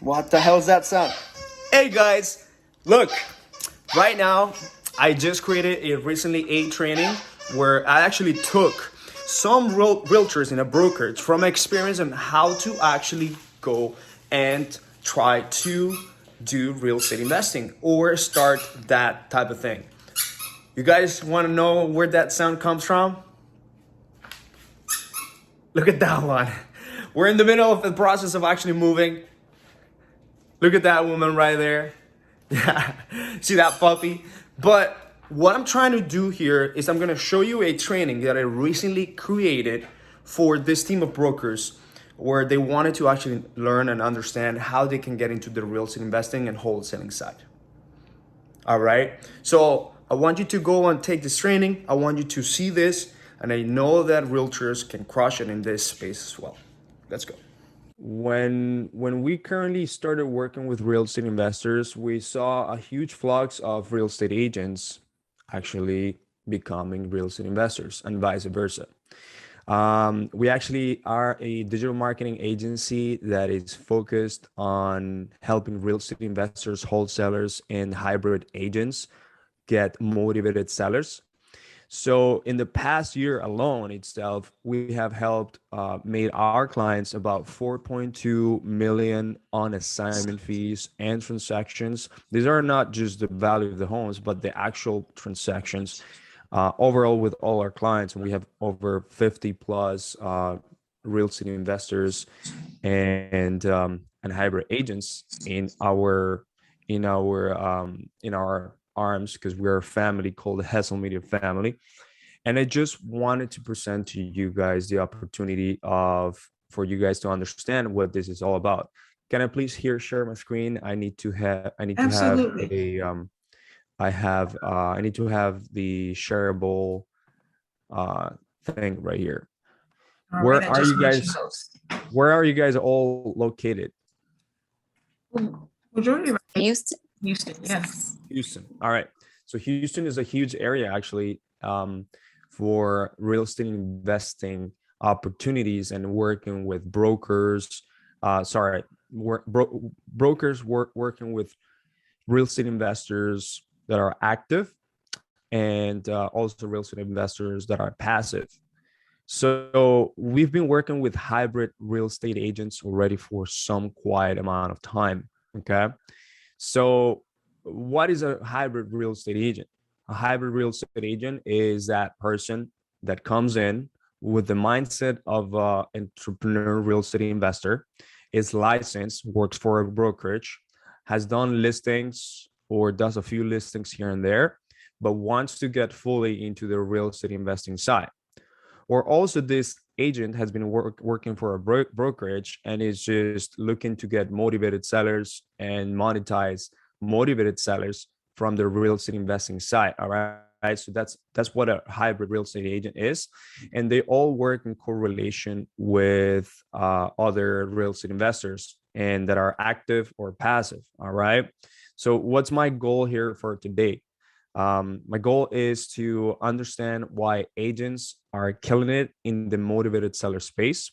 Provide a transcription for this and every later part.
What the hell is that sound? Hey guys, look, right now I just created a recently a training where I actually took some realtors in a brokerage from experience on how to actually go and try to do real estate investing or start that type of thing. You guys want to know where that sound comes from? Look at that one. We're in the middle of the process of actually moving. Look at that woman right there. Yeah, see that puppy? But what I'm trying to do here is I'm gonna show you a training that I recently created for this team of brokers where they wanted to actually learn and understand how they can get into the real estate investing and wholesaling side. All right. So I want you to go and take this training. I want you to see this. And I know that realtors can crush it in this space as well. Let's go. When we currently started working with real estate investors, we saw a huge flux of real estate agents actually becoming real estate investors and vice versa. We actually are a digital marketing agency that is focused on helping real estate investors, wholesalers, and hybrid agents get motivated sellers. So in the past year alone itself, we have helped made our clients about 4.2 million on assignment fees and transactions. These are not just the value of the homes, but the actual transactions overall with all our clients. And we have over 50 plus real estate investors and hybrid agents in our arms because we're a family called the Hessel Media family. And I just wanted to present to you guys the opportunity of for you guys to understand what this is all about. Can I please here share my screen? I need to have Absolutely. I need to have the shareable thing right here. All right, Where I are just you made you guys? host. Where are you guys all located? Majority of Houston. Houston, yes. Houston. All right. So Houston is a huge area actually for real estate investing opportunities and working with brokers. Sorry, brokers working with real estate investors that are active and also real estate investors that are passive. So we've been working with hybrid real estate agents already for some quiet amount of time. Okay. So, what is a hybrid real estate agent? A hybrid real estate agent is that person that comes in with the mindset of an entrepreneur real estate investor, is licensed, works for a brokerage, has done listings or does a few listings here and there, but wants to get fully into the real estate investing side. Or also, this agent has been working for a brokerage and is just looking to get motivated sellers and monetize motivated sellers from the real estate investing side. All right. So that's what a hybrid real estate agent is, and they all work in correlation with other real estate investors and that are active or passive. All right. So what's my goal here for today? My goal is to understand why agents are killing it in the motivated seller space.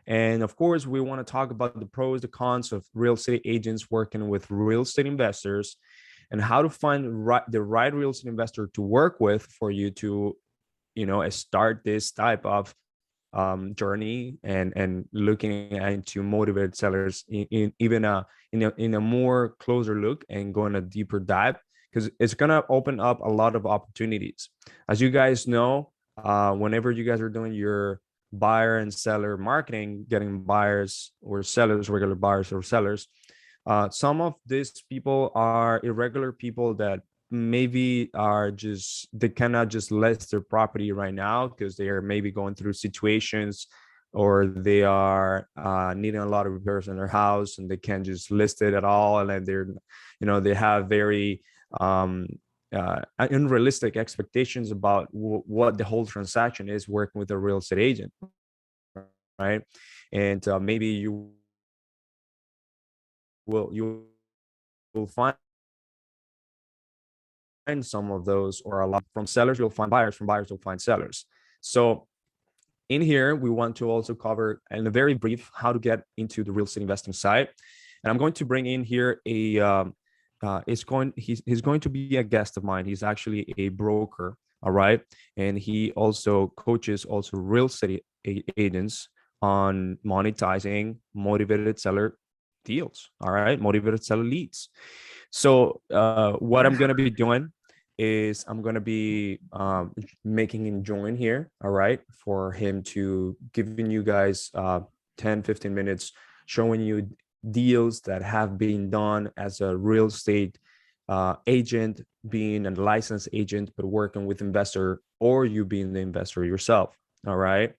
And of course, we want to talk about the pros, the cons of real estate agents working with real estate investors and how to find the right real estate investor to work with for you to, start this type of journey and looking into motivated sellers in even in a more closer look and going a deeper dive because it's gonna open up a lot of opportunities. As you guys know, whenever you guys are doing your buyer and seller marketing, getting buyers or sellers, regular buyers or sellers, some of these people are irregular people that maybe are just they cannot just list their property right now because they are maybe going through situations or they are needing a lot of repairs in their house and they can't just list it at all, and then they have very unrealistic expectations about what the whole transaction is working with a real estate agent, right? And maybe you will find some of those, or a lot from sellers you'll find buyers, from buyers you'll find sellers. So in here we want to also cover in a very brief how to get into the real estate investing side. And I'm going to bring in here he's going to be a guest of mine. He's actually a broker, all right, and he also coaches also real estate agents on monetizing motivated seller deals, all right, motivated seller leads. So what I'm going to be doing is I'm going to be making him join here, all right, for him to giving you guys 10-15 minutes showing you deals that have been done as a real estate agent, being a licensed agent, but working with investor, or you being the investor yourself, all right.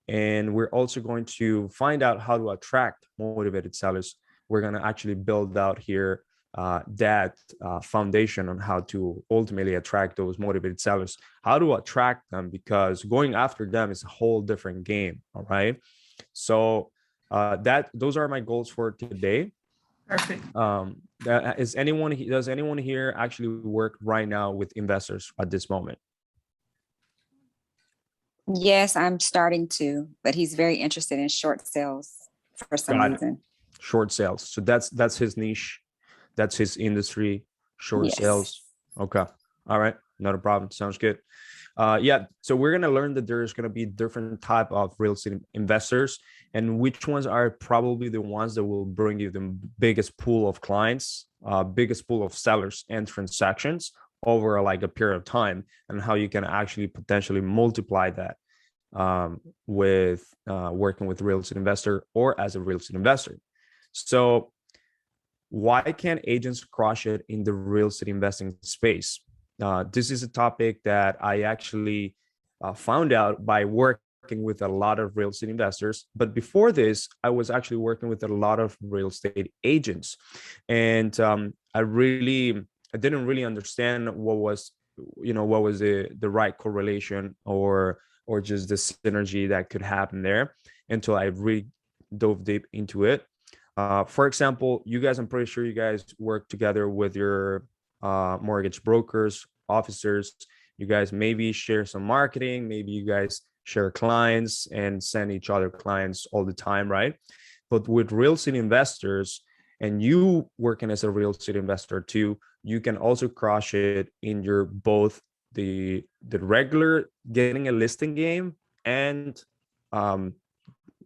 And we're also going to find out how to attract motivated sellers. We're going to actually build out here that foundation on how to ultimately attract those motivated sellers, how to attract them, because going after them is a whole different game. All right. So those are my goals for today. Perfect. Does anyone here actually work right now with investors at this moment? Yes, I'm starting to, but he's very interested in short sales for some reason. Short sales. So that's his niche. That's his industry, short sales. Okay. All right. Not a problem. Sounds good. Yeah. So we're going to learn that there's going to be different type of real estate investors, and which ones are probably the ones that will bring you the biggest pool of clients, biggest pool of sellers and transactions over like a period of time, and how you can actually potentially multiply that with working with real estate investor or as a real estate investor. So why can't agents crush it in the real estate investing space? This is a topic that I actually found out by working with a lot of real estate investors. But before this, I was actually working with a lot of real estate agents. And I didn't really understand what was the right correlation or just the synergy that could happen there until I really dove deep into it. For example, I'm pretty sure you guys work together with your mortgage brokers, officers. You guys maybe share some marketing, maybe you guys share clients and send each other clients all the time, right? But with real estate investors, and you working as a real estate investor too, you can also crush it in your both the regular getting a listing game and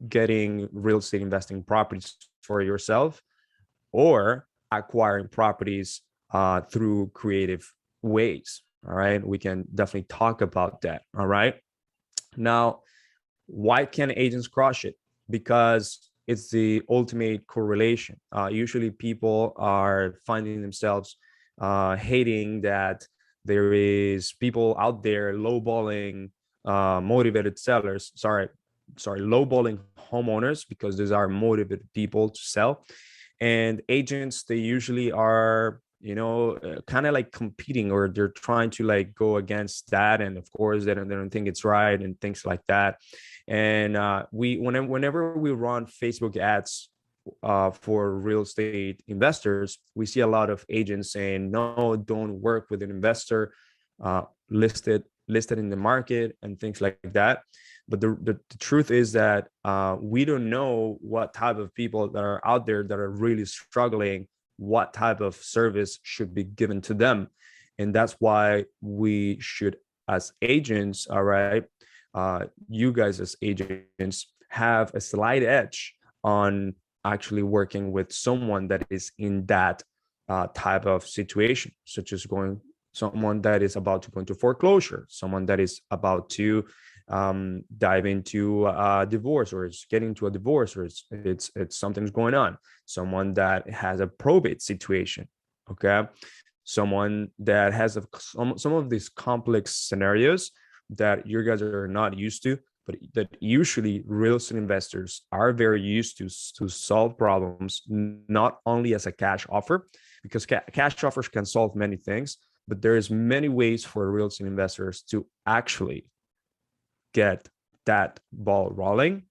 getting real estate investing properties for yourself, or acquiring properties through creative ways. All right. We can definitely talk about that. All right. Now, why can agents crush it? Because it's the ultimate correlation. Usually people are finding themselves hating that there is people out there lowballing motivated sellers. Lowballing homeowners, because these are motivated people to sell. And agents, they usually are kind of like competing, or they're trying to like go against that, and of course they don't think it's right and things like that. And whenever we run Facebook ads for real estate investors, we see a lot of agents saying, no, don't work with an investor listed in the market and things like that. But the truth is that we don't know what type of people that are out there that are really struggling, what type of service should be given to them. And that's why we should, as agents, all right, you guys as agents have a slight edge on actually working with someone that is in that type of situation, such as someone that is about to go into foreclosure, someone that is about to dive into a divorce, or is getting to a divorce, or it's something's going on, someone that has a probate situation, okay, someone that has some of these complex scenarios that you guys are not used to, but that usually real estate investors are very used to solve problems, not only as a cash offer, because cash offers can solve many things, but there is many ways for real estate investors to actually get that ball rolling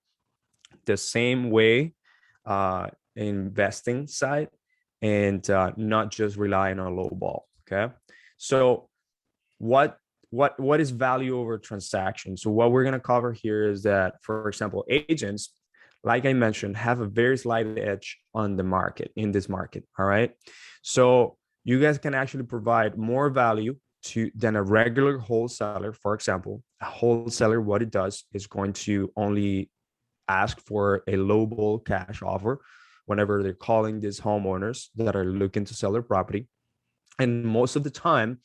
the same way investing side, and not just relying on low ball. Okay. So what is value over transaction? So what we're going to cover here is that, for example, agents, like I mentioned, have a very slight edge on the market, in this market. All right. So you guys can actually provide more value to than a regular wholesaler. For example, a wholesaler, what it does is going to only ask for a lowball cash offer whenever they're calling these homeowners that are looking to sell their property. And most of the time,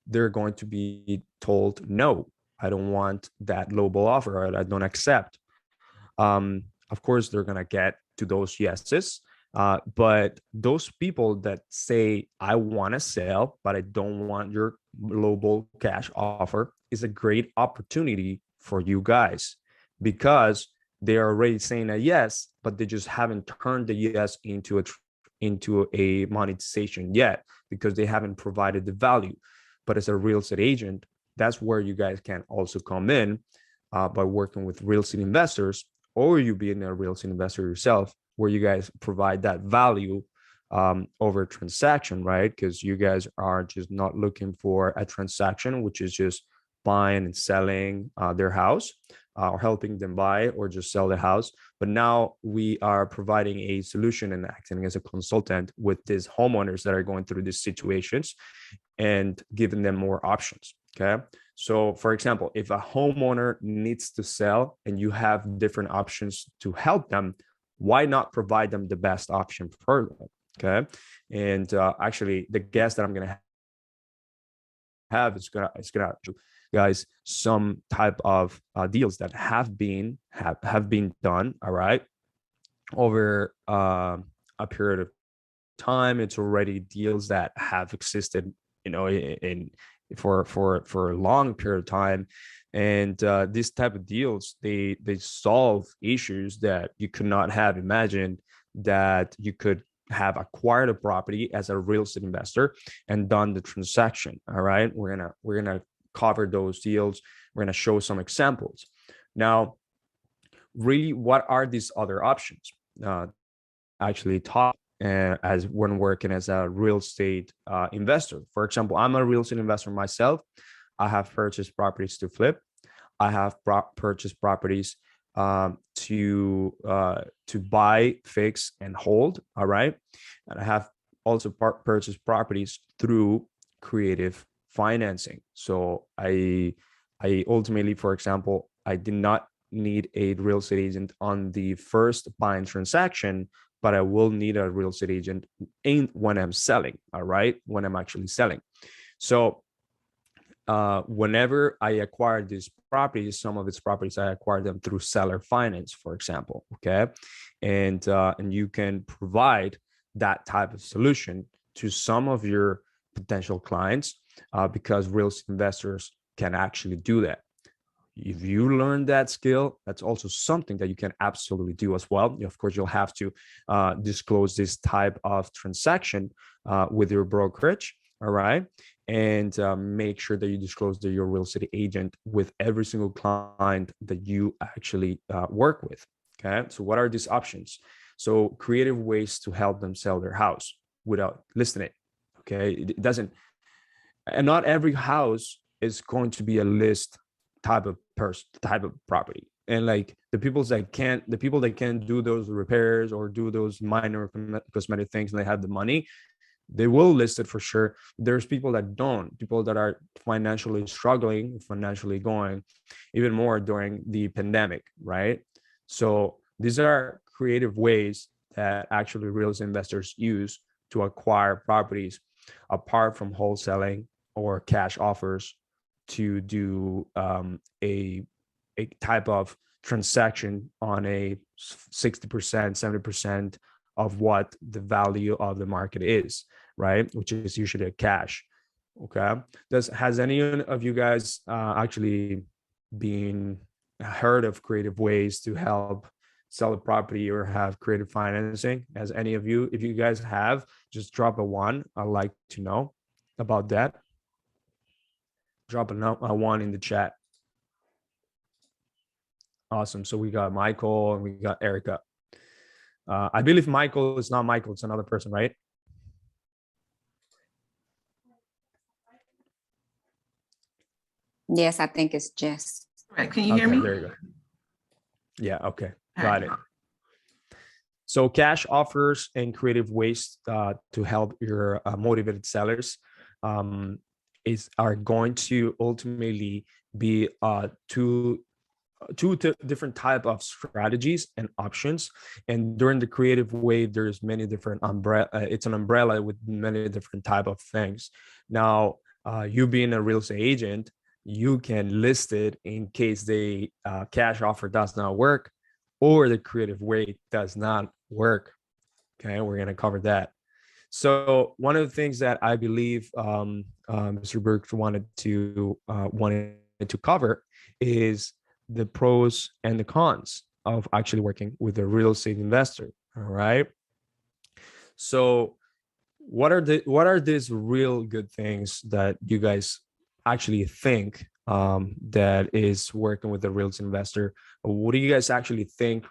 they're going to be told, no, I don't want that lowball offer. I don't accept. Of course, they're going to get to those yeses. But those people that say, I want to sell, but I don't want your lowball cash offer, is a great opportunity for you guys, because they are already saying a yes, but they just haven't turned the yes into a monetization yet, because they haven't provided the value. But as a real estate agent, that's where you guys can also come in, by working with real estate investors, or you being a real estate investor yourself, where you guys provide that value over transaction, right? Because you guys are just not looking for a transaction, which is just buying and selling their house, or helping them buy or just sell the house. But now we are providing a solution and acting as a consultant with these homeowners that are going through these situations, and giving them more options. Okay. So for example, if a homeowner needs to sell and you have different options to help them, why not provide them the best option for them? Okay. And actually, the guest that I'm going to have is going to guys some type of deals that have been done, all right, over a period of time. It's already deals that have existed, in for a long period of time. And these type of deals, they solve issues that you could not have imagined that you could have acquired a property as a real estate investor and done the transaction. All right, we're gonna cover those deals. We're gonna show some examples. Now, really, what are these other options? Actually, talk as when working as a real estate investor. For example, I'm a real estate investor myself. I have purchased properties to flip. I have purchased properties to buy, fix, and hold. All right, and I have also purchased properties through creative financing. So I ultimately, for example, I did not need a real estate agent on the first buying transaction, but I will need a real estate agent when I'm selling. All right, when I'm actually selling. So whenever I acquired these properties, some of its properties, I acquired them through seller finance, for example. Okay. And you can provide that type of solution to some of your potential clients, because real estate investors can actually do that. If you learn that skill, that's also something that you can absolutely do as well. Of course, you'll have to disclose this type of transaction with your brokerage. All right. And make sure that you disclose that you're a real estate agent with every single client that you actually work with. Okay. So what are these options? So creative ways to help them sell their house without listing it. Okay. It doesn't, and not every house is going to be a list type of property. And like the people that can do those repairs or do those minor cosmetic things, and they have the money, they will list it for sure. There's people that don't, people that are financially struggling, financially going even more during the pandemic, right? So these are creative ways that actually real estate investors use to acquire properties apart from wholesaling or cash offers, to do a type of transaction on a 60%, 70% of what the value of the market is, right? Which is usually a cash. Okay. Has any of you guys actually been heard of creative ways to help sell a property or have creative financing? As any of you, if you guys have, just drop a one. I'd like to know about that. Drop a one in the chat. Awesome. So we got Michael and we got Erica. I believe Michael is not Michael, it's another person, right? Yes, I think it's Jess. Right. Can you hear me? There you go. Yeah. Okay. Got it. So cash offers and creative ways to help your motivated sellers are going to ultimately be two different type of strategies and options. And during the creative wave, there's many different umbrella. It's an umbrella with many different type of things. Now, you being a real estate agent, you can list it in case the cash offer does not work, or the creative way does not work. Okay, we're gonna cover that. So one of the things that I believe Mr. Burke wanted to cover is the pros and the cons of actually working with a real estate investor. All right. So what are these real good things that you guys actually think that is working with a real estate investor? What do you guys actually think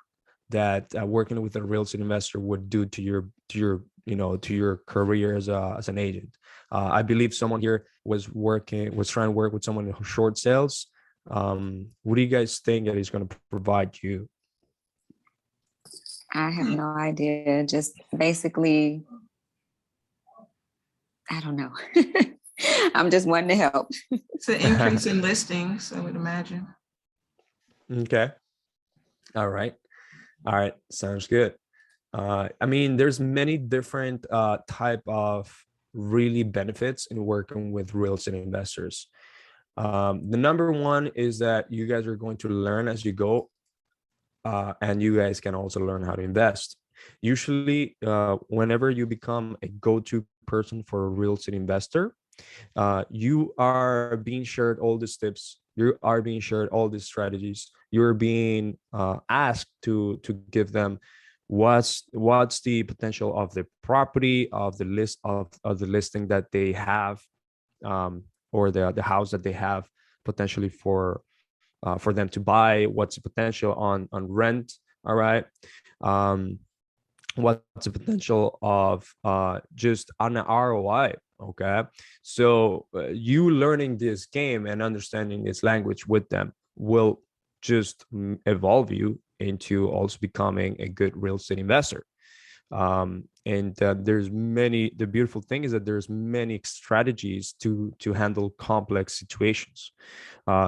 that working with a real estate investor would do to your to your career as an agent? I believe someone here was trying to work with someone in short sales. What do you guys think that is going to provide you? I have no idea. Just basically, I don't know. I'm just wanting to help. It's an increase in listings, I would imagine. Okay. All right. Sounds good. I mean, there's many different type of really benefits in working with real estate investors. The number one is that you guys are going to learn as you go, and you guys can also learn how to invest. Usually, whenever you become a go-to person for a real estate investor, you are being shared all these tips. You are being shared all these strategies. You're being asked to give them what's the potential of the property, of the list of the listing that they have, or the house that they have potentially for them to buy. What's the potential on rent? All right. What's the potential of just on an ROI? Okay. So you learning this game and understanding this language with them will just evolve you into also becoming a good real estate investor. And the beautiful thing is that there's many strategies to handle complex situations,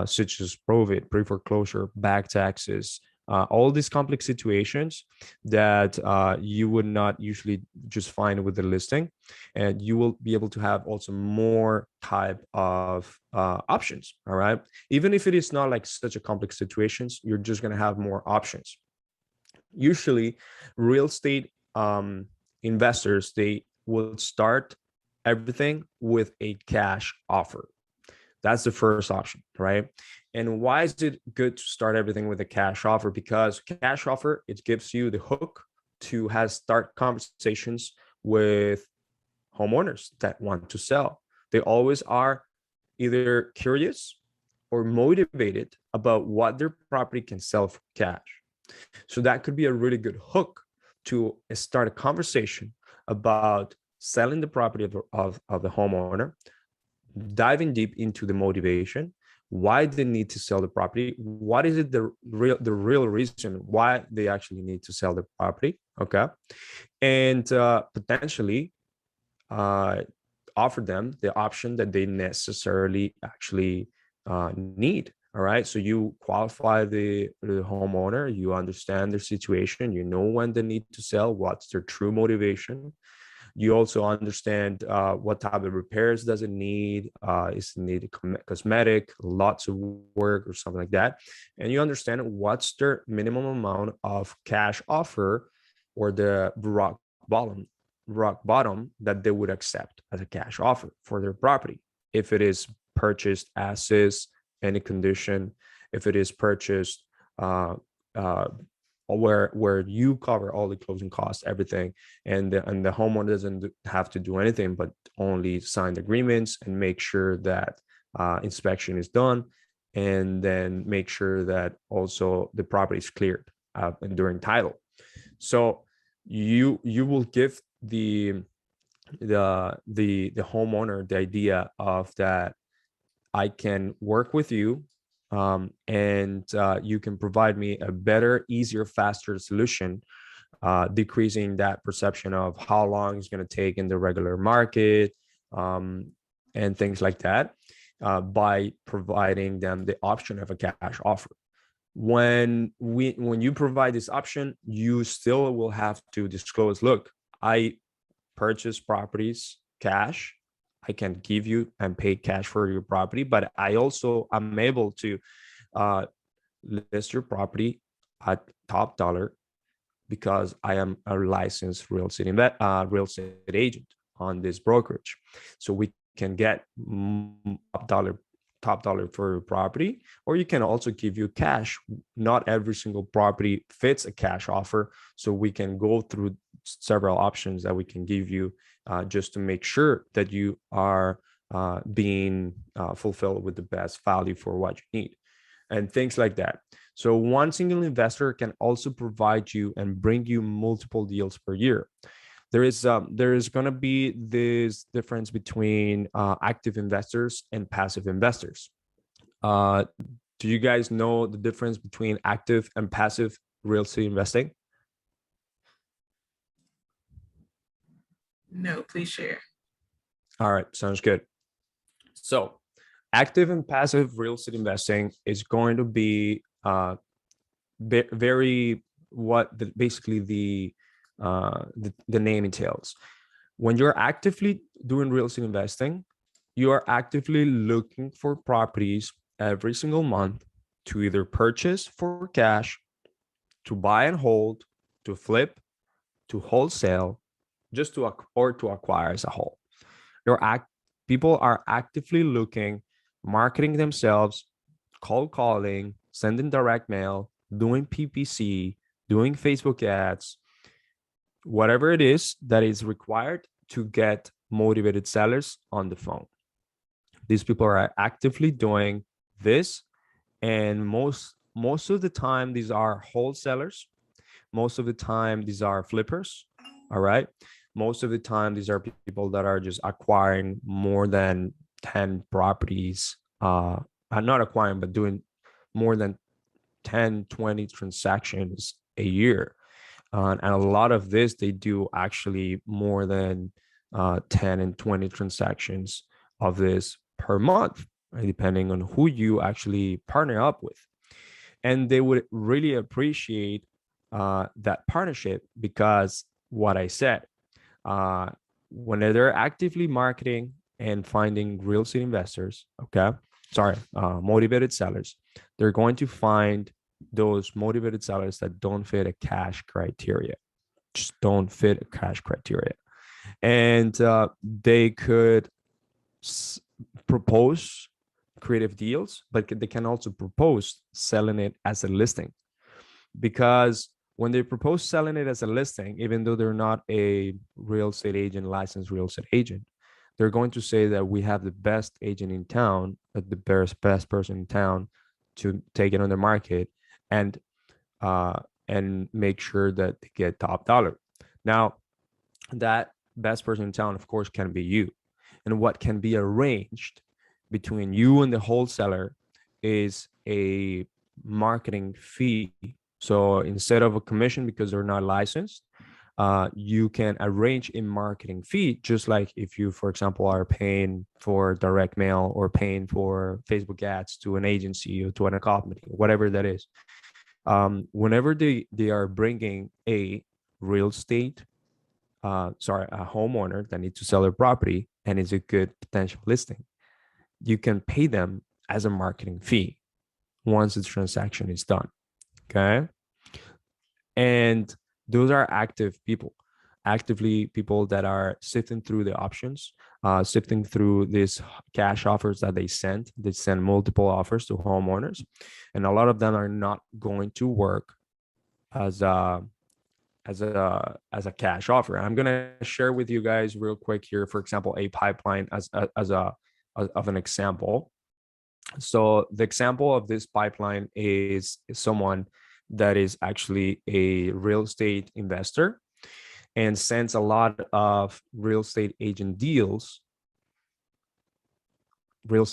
such as probate, pre-foreclosure, back taxes, all these complex situations that you would not usually just find with the listing. And you will be able to have also more type of options. All right. Even if it is not like such a complex situations, you're just going to have more options. Usually real estate investors, they will start everything with a cash offer. That's the first option, right? And why is it good to start everything with a cash offer? Because cash offer, it gives you the hook to start conversations with homeowners that want to sell. They always are either curious or motivated about what their property can sell for cash. So that could be a really good hook to start a conversation about selling the property of the homeowner, diving deep into the motivation, why they need to sell the property, what is it the real reason why they actually need to sell the property. Okay. And potentially offer them the option that they necessarily actually need. All right. So you qualify the homeowner, you understand their situation, you know when they need to sell, what's their true motivation. You also understand what type of repairs does it need. Is it need cosmetic, lots of work or something like that. And you understand what's their minimum amount of cash offer, or the rock bottom that they would accept as a cash offer for their property. If it is purchased as is, any condition, if it is purchased where you cover all the closing costs, everything, and the homeowner doesn't have to do anything but only sign the agreements and make sure that inspection is done, and then make sure that also the property is cleared during title. So you will give the homeowner the idea of that I can work with you, and you can provide me a better, easier, faster solution decreasing that perception of how long it's going to take in the regular market, and things like that, by providing them the option of a cash offer. When you provide this option, you still will have to disclose, look, I purchase properties cash. I can give you and pay cash for your property, but I also am able to list your property at top dollar because I am a licensed real estate agent on this brokerage. So we can get top dollar for your property, or you can also give you cash. Not every single property fits a cash offer. So we can go through several options that we can give you, just to make sure that you are being fulfilled with the best value for what you need, and things like that. So one single investor can also provide you and bring you multiple deals per year. There is going to be this difference between active investors and passive investors. Do you guys know the difference between active and passive real estate investing? No, please share. All right, sounds good. So active and passive real estate investing is going to be very basically the name entails. When you're actively doing real estate investing, you are actively looking for properties every single month to either purchase for cash, to buy and hold, to flip, to wholesale, or to acquire as a whole. People are actively looking, marketing themselves, cold calling, sending direct mail, doing PPC, doing Facebook ads, whatever it is that is required to get motivated sellers on the phone. These people are actively doing this, and most of the time these are wholesalers. Most of the time these are flippers. All right. Most of the time these are people that are just acquiring more than 10 properties, not acquiring, but doing more than 10, 20 transactions a year. And a lot of this, they do actually more than 10 and 20 transactions of this per month, right? Depending on who you actually partner up with. And they would really appreciate that partnership, because what I said, when they're actively marketing and finding real estate investors, motivated sellers, they're going to find those motivated sellers that don't fit a cash criteria, just don't fit a cash criteria. And they could propose creative deals, but they can also propose selling it as a listing. Because when they propose selling it as a listing, even though they're not a real estate agent, licensed real estate agent, they're going to say that we have the best agent in town, the best person in town to take it on the market, and make sure that they get top dollar. Now, that best person in town, of course, can be you. And what can be arranged between you and the wholesaler is a marketing fee. So instead of a commission, because they're not licensed, you can arrange a marketing fee, just like if you, for example, are paying for direct mail or paying for Facebook ads to an agency or to a company, whatever that is. Whenever they are bringing a real estate, a homeowner that needs to sell their property and is a good potential listing, you can pay them as a marketing fee once the transaction is done. Okay. And those are actively people that are sifting through the options, sifting through these cash offers that they send. They send multiple offers to homeowners, and a lot of them are not going to work as a cash offer. I'm going to share with you guys real quick here, for example, a pipeline as an example. So the example of this pipeline is someone that is actually a real estate investor and sends a lot of real estate agent deals, deals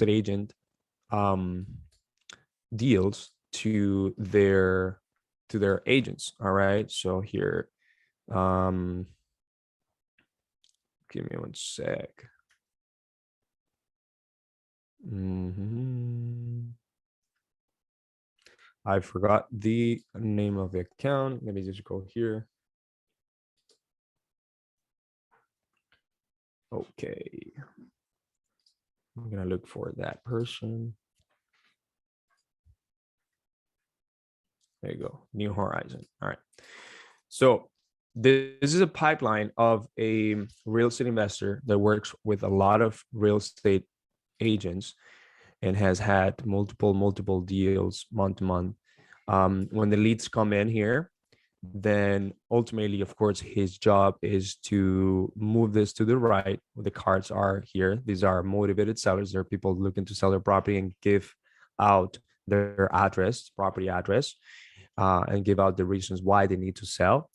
to their agents. All right. So here Give me one sec. I forgot the name of the account. Let me just go here. Okay. I'm gonna look for that person. There you go. New Horizon. All right. So this is a pipeline of a real estate investor that works with a lot of real estate agents and has had multiple deals month to month. When the leads come in here, then ultimately, of course, his job is to move this to the right. The cards are here. These are motivated sellers. They're people looking to sell their property and give out their address, property address, and give out the reasons why they need to sell.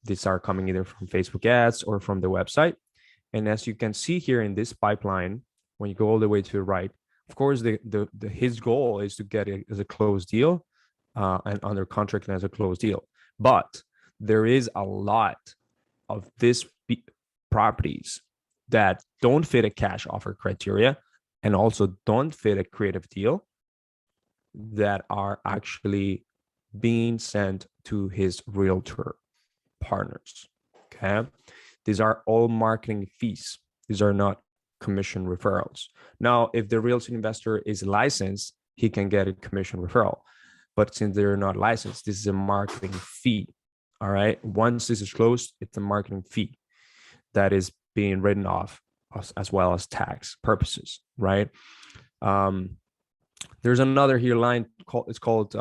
These are coming either from Facebook ads or from the website. And as you can see here in this pipeline, when you go all the way to the right, of course, his goal is to get it as a closed deal and under contract and as a closed deal. But there is a lot of these properties that don't fit a cash offer criteria and also don't fit a creative deal that are actually being sent to his realtor partners. Okay. These are all marketing fees. These are not commission referrals. Now, if the real estate investor is licensed, he can get a commission referral. But since they're not licensed, this is a marketing fee. All right. Once this is closed, it's a marketing fee that is being written off as well as tax purposes. Right. There's another here line called, it's called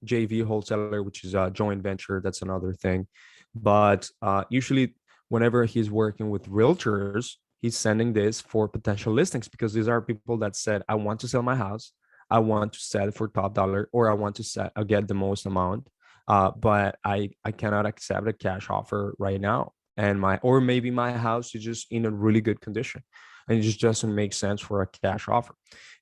JV wholesaler, which is a joint venture. That's another thing. But usually whenever he's working with realtors, he's sending this for potential listings because these are people that said, I want to sell my house. I want to sell it for top dollar, or I want to get the most amount. But I cannot accept a cash offer right now. And maybe my house is just in a really good condition and it just doesn't make sense for a cash offer.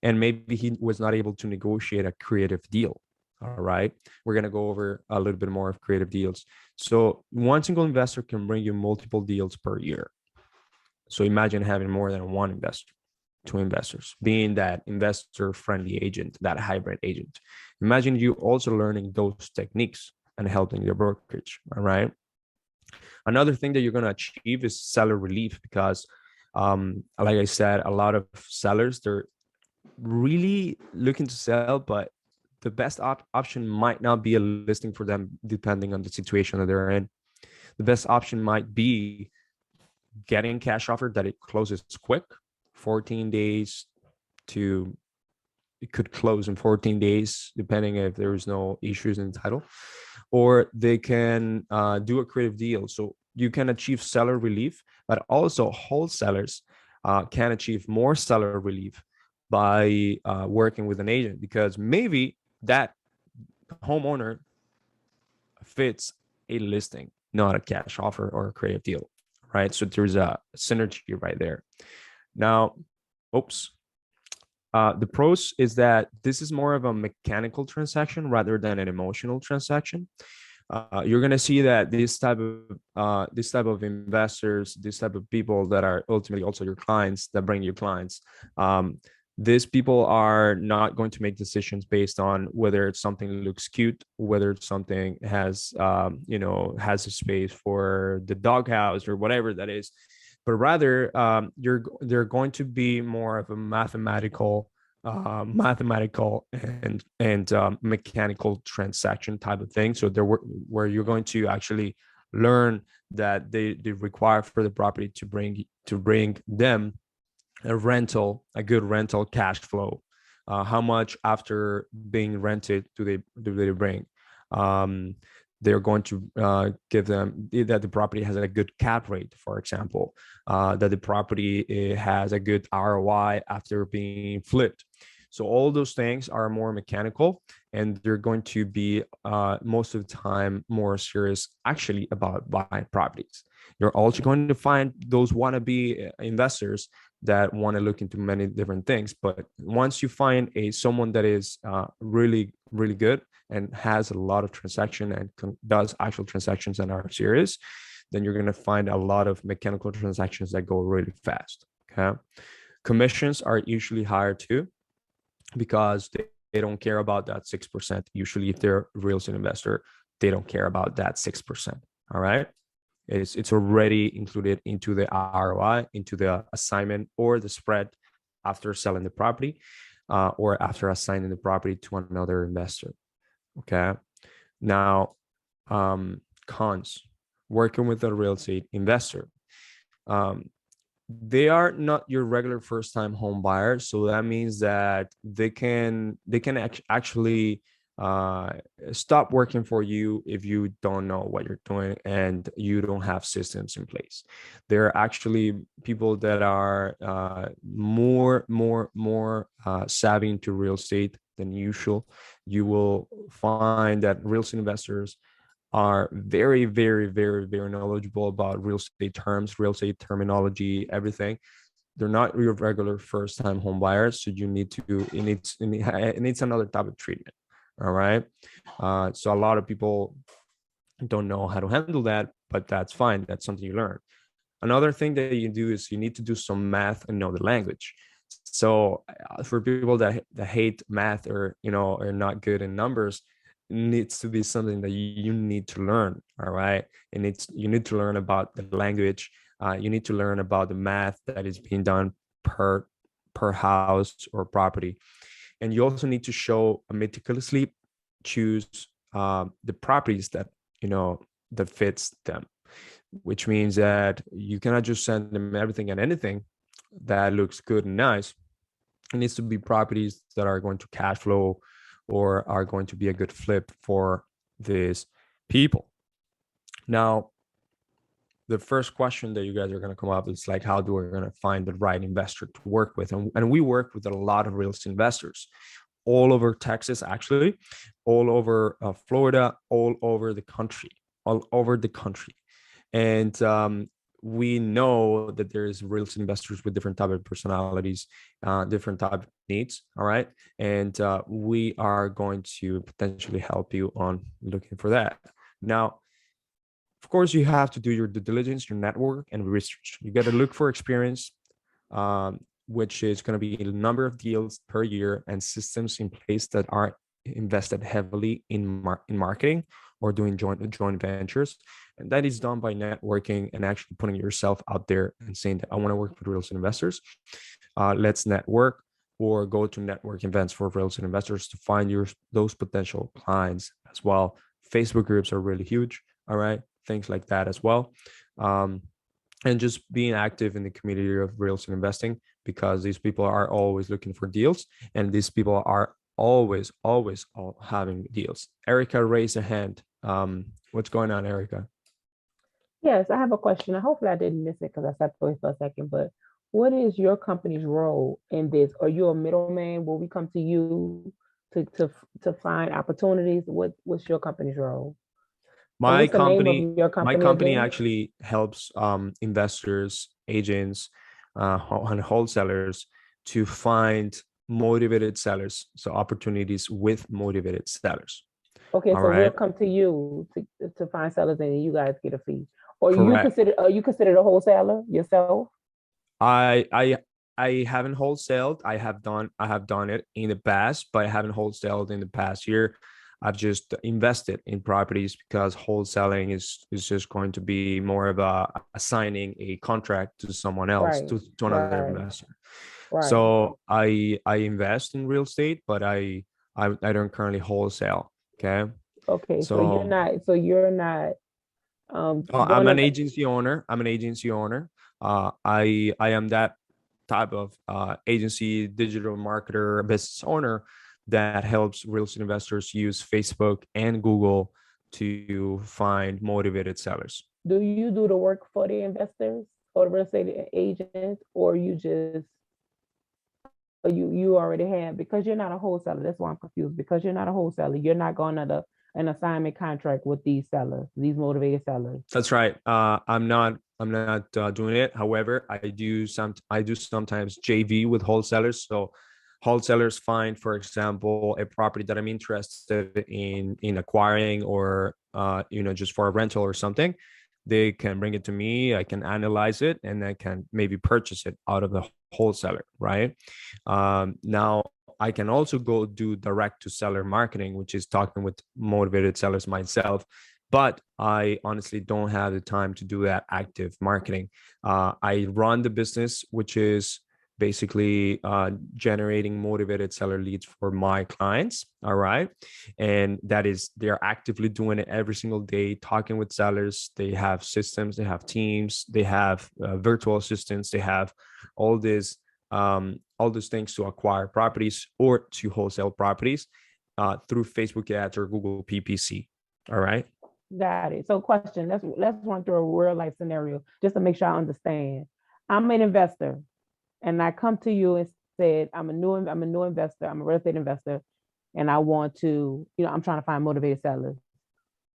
And maybe he was not able to negotiate a creative deal. All right. We're going to go over a little bit more of creative deals. So one single investor can bring you multiple deals per year. So imagine having more than one investor, two investors, being that investor friendly agent, that hybrid agent. Imagine you also learning those techniques and helping your brokerage. All right. Another thing that you're going to achieve is seller relief because, like I said, a lot of sellers, they're really looking to sell, but the best option might not be a listing for them, depending on the situation that they're in. The best option might be getting cash offer that it closes quick, 14 days to, it could close in 14 days, depending if there is no issues in the title, or they can do a creative deal. So you can achieve seller relief, but also wholesalers can achieve more seller relief by working with an agent, because maybe that homeowner fits a listing, not a cash offer or a creative deal, right? So there's a synergy right there. Now, the pros is that this is more of a mechanical transaction rather than an emotional transaction. You're gonna see that this type of investors, this type of people that are ultimately also your clients, that bring you clients, these people are not going to make decisions based on whether it's something looks cute, whether it's something has has a space for the doghouse or whatever that is, but rather they're going to be more of a mathematical and mechanical transaction type of thing. So where you're going to actually learn that they require for the property to bring them a good rental cash flow. How much after being rented do they bring? They're going to give them that the property has a good cap rate, for example, that the property has a good ROI after being flipped. So all those things are more mechanical, and they're going to be most of the time more serious actually about buying properties. You're also going to find those wannabe investors that want to look into many different things. But once you find someone that is really, really good and has a lot of transaction and does actual transactions and are serious, then you're going to find a lot of mechanical transactions that go really fast. Okay. Commissions are usually higher too, because they don't care about that 6%. Usually, if they're a real estate investor, they don't care about that 6%. All right. It's already included into the ROI, into the assignment or the spread after selling the property, or after assigning the property to another investor. Okay. Now, cons, working with a real estate investor. They are not your regular first time home buyers, so that means that they can actually stop working for you if you don't know what you're doing and you don't have systems in place. There are actually people that are more savvy into real estate than usual. You will find that real estate investors are very knowledgeable about real estate terms, real estate terminology, everything. They're not your regular first time home buyers, so it needs another type of treatment. All right. So a lot of people don't know how to handle that, but that's fine. That's something you learn. Another thing that you do is you need to do some math and know the language. So for people that hate math, or are not good in numbers, it needs to be something that you need to learn. All right. And you need to learn about the language. You need to learn about the math that is being done per house or property. And you also need to meticulously choose the properties that that fits them, which means that you cannot just send them everything and anything that looks good and nice. It needs to be properties that are going to cash flow or are going to be a good flip for these people. Now, the first question that you guys are going to come up is like, how do we going to find the right investor to work with? And we work with a lot of real estate investors all over Texas, actually, all over Florida, all over the country. And we know that there's real estate investors with different type of personalities, different type of needs. All right. And we are going to potentially help you on looking for that. Now, of course, you have to do your due diligence, your network, and research. You got to look for experience, which is going to be the number of deals per year and systems in place that are invested heavily in marketing or doing joint ventures. And that is done by networking and actually putting yourself out there and saying that I want to work with real estate investors. Let's network, or go to network events for real estate investors to find those potential clients as well. Facebook groups are really huge. All right. Things like that as well. And just being active in the community of real estate investing, because these people are always looking for deals, and these people are always having deals. Erica, raise a hand. What's going on, Erica? Yes, I have a question. Hopefully I didn't miss it because I stepped away for a second, but what is your company's role in this? Are you a middleman? Will we come to you to find opportunities? What's your company's role? My what's the name of company, your company again? actually helps investors, agents, and wholesalers to find motivated sellers. So opportunities with motivated sellers. Okay, All so we'll right. come to you to find sellers, and you guys get a fee. Or Correct. you consider a wholesaler yourself? I haven't wholesaled. I have done it in the past, but I haven't wholesaled in the past year. I've just invested in properties, because wholesaling is just going to be more of assigning a contract to someone else, Right, to another right, investor. right. So I invest in real estate, but I don't currently wholesale. Okay. Okay, so So you're not I'm one an of agency owner. I am that type of agency, digital marketer, business owner that helps real estate investors use Facebook and Google to find motivated sellers. do you do the work for the investors or the real estate agents, or you already have, because you're not a wholesaler? That's why I'm confused. Because you're not a wholesaler, you're not going under an assignment contract with these sellers, these motivated sellers. That's right. I'm not doing it. However, I do sometimes JV with wholesalers. So wholesalers find, for example, a property that I'm interested in acquiring, or just for a rental or something. they can bring it to me, I can analyze it, and I can maybe purchase it out of the wholesaler, right? Now I can also go do direct to seller marketing, which is talking with motivated sellers myself, but I honestly don't have the time to do that active marketing. I run the business, which is basically generating motivated seller leads for my clients. All right. And that is, they're actively doing it every single day, talking with sellers. They have systems, they have teams, they have virtual assistants, they have all this all these things to acquire properties or to wholesale properties through Facebook ads or Google PPC. All right. Got it. So question, let's run through a real life scenario just to make sure I understand. I'm an investor and I come to you and said, I'm a new investor, I'm a real estate investor, and I want to, I'm trying to find motivated sellers.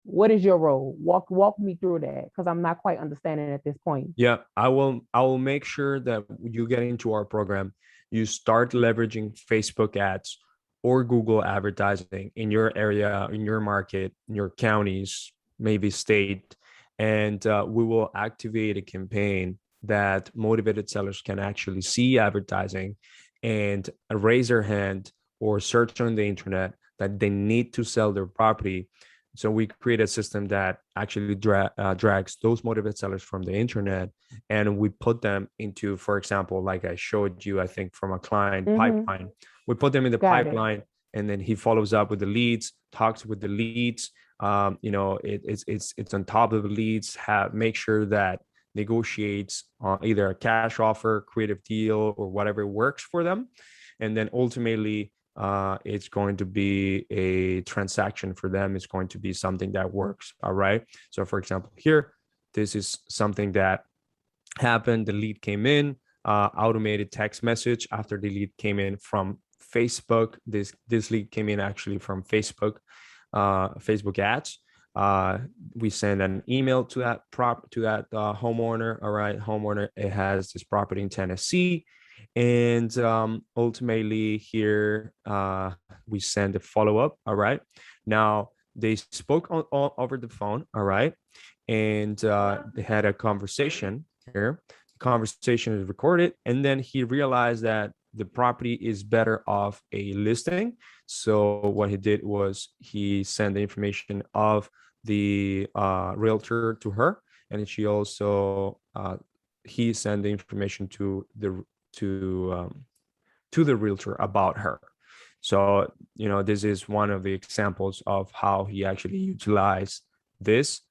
What is your role? Walk me through that, because I'm not quite understanding at this point. Yeah, I will make sure that you get into our program, you start leveraging Facebook ads or Google advertising in your area, in your market, in your counties, maybe state, and we will activate a campaign that motivated sellers can actually see advertising and raise their hand or search on the internet that they need to sell their property. So we create a system that actually drags those motivated sellers from the internet, and we put them into, for example, like I showed you, I think from a client pipeline, we put them in the pipeline, and then he follows up with the leads, talks with the leads. It's on top of the leads, make sure that negotiates either a cash offer, creative deal, or whatever works for them. And then ultimately, it's going to be a transaction for them. It's going to be something that works. All right. So for example, here, this is something that happened. The lead came in, automated text message after the lead came in from Facebook. This lead came in actually from Facebook ads. We send an email to that homeowner. All right, homeowner, it has this property in Tennessee, and ultimately here we send a follow-up. All right, now they spoke over the phone. All right, and they had a conversation here. The conversation is recorded, and then he realized that the property is better off a listing. So what he did was he sent the information of the realtor to her, and she also he sent the information to the realtor about her. So this is one of the examples of how he actually utilized this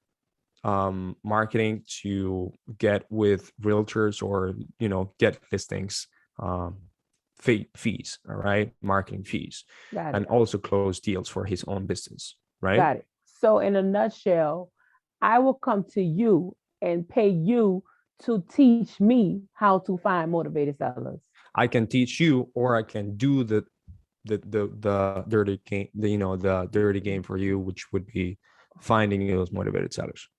marketing to get with realtors or get listings fees, all right, marketing fees, and also close deals for his own business, right? Got it. So in a nutshell, I will come to you and pay you to teach me how to find motivated sellers. I can teach you, or I can do the dirty game, the dirty game for you, which would be finding those motivated sellers.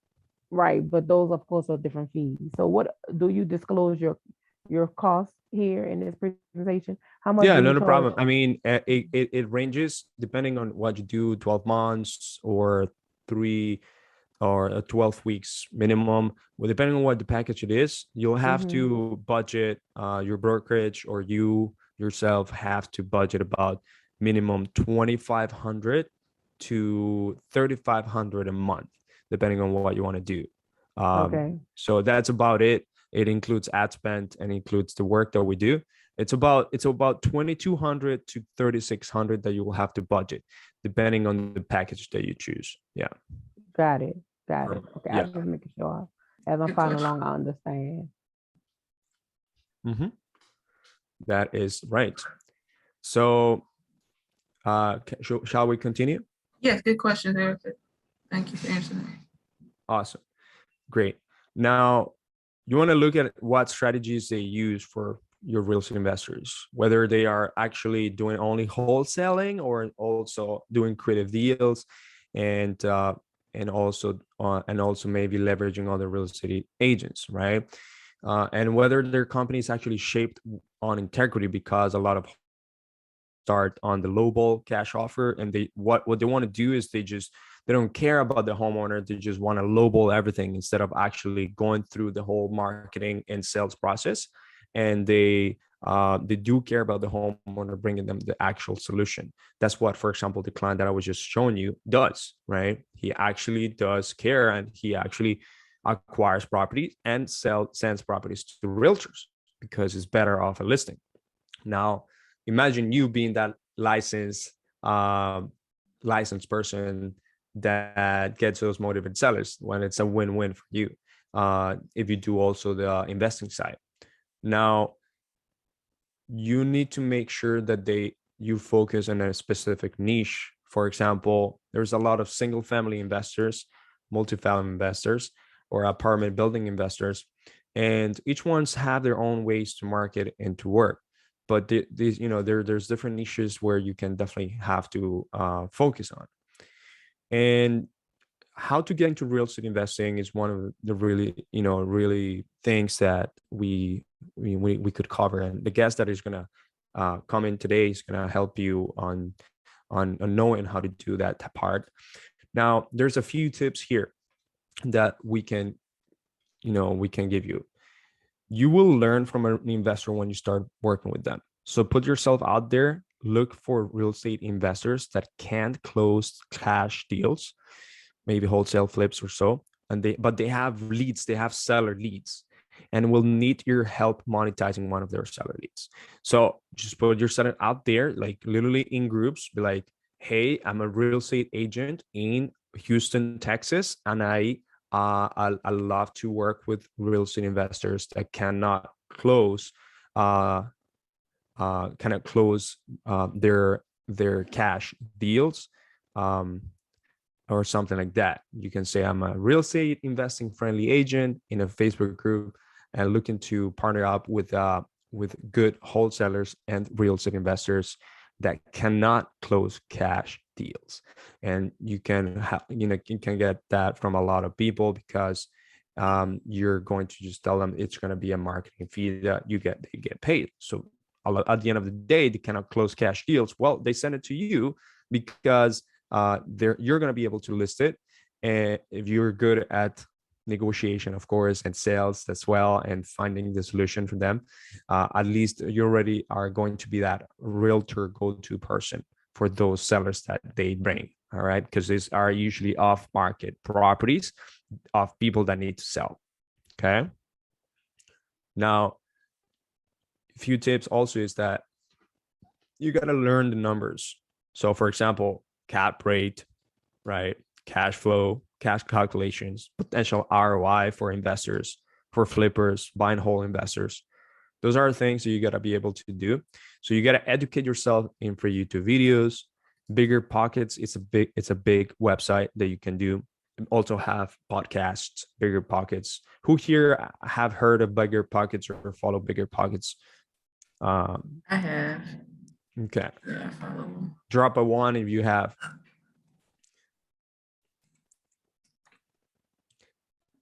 Right, but those of course are different fees. So what do you disclose your costs here in this presentation? How much? Yeah, no problem. I mean, it ranges depending on what you do, 12 months or 3 or 12 weeks minimum. Well, depending on what the package it is, you'll have to budget your brokerage, or you yourself have to budget about minimum $2,500 to $3,500 a month, depending on what you want to do. Okay. So that's about it. It includes ad spend and includes the work that we do. It's about $2,200 to $3,600 that you will have to budget, depending on the package that you choose. Yeah. Got it. Okay. Yeah. I'm just making sure as I'm following along, I understand. That is right. So, shall we continue? Yes, good question, Erica. Thank you for answering that. Awesome. Great. Now, you want to look at what strategies they use for your real estate investors, whether they are actually doing only wholesaling or also doing creative deals, and also maybe leveraging other real estate agents, right? And whether their company is actually shaped on integrity, because a lot of start on the lowball cash offer, and what they want to do is they just They don't care about the homeowner. They just want to lowball everything instead of actually going through the whole marketing and sales process. And they do care about the homeowner, bringing them the actual solution. That's what, for example, the client that I was just showing you does, right? He actually does care, and he actually acquires properties and sends properties to realtors because it's better off a listing. Now, imagine you being that licensed person that gets those motivated sellers, when it's a win-win for you. If you do also the investing side. Now, you need to make sure that you focus on a specific niche. For example, there's a lot of single family investors, multifamily investors, or apartment building investors, and each ones have their own ways to market and to work. But these, there's different niches where you can definitely have to focus on. And how to get into real estate investing is one of the really things that we could cover. And the guest that is going to come in today is going to help you on knowing how to do that part. Now, there's a few tips here that we can give you. You will learn from an investor when you start working with them. So put yourself out there, look for real estate investors that can't close cash deals, maybe wholesale flips or so. But they have leads, they have seller leads, and will need your help monetizing one of their seller leads. So just put yourself out there, like literally in groups, be like, hey, I'm a real estate agent in Houston, Texas, and I love to work with real estate investors that cannot close their cash deals, or something like that. You can say, I'm a real estate investing friendly agent in a Facebook group and looking to partner up with good wholesalers and real estate investors that cannot close cash deals. And you can get that from a lot of people, because you're going to just tell them it's going to be a marketing fee that they get paid. So at the end of the day, they cannot close cash deals. Well, they send it to you because you're going to be able to list it. And if you're good at negotiation, of course, and sales as well, and finding the solution for them, at least you already are going to be that realtor go-to person for those sellers that they bring. All right, because these are usually off-market properties of people that need to sell. Okay. Now, a few tips also is that you got to learn the numbers. So, for example, cap rate, right? Cash flow, cash calculations, potential ROI for investors, for flippers, buy and hold investors. Those are things that you got to be able to do. So you got to educate yourself in for YouTube videos. Bigger Pockets, it's a big website that you can do. Also have podcasts, Bigger Pockets. Who here have heard of Bigger Pockets or follow Bigger Pockets? I have. Okay. Yeah, I follow them. Drop a one if you have.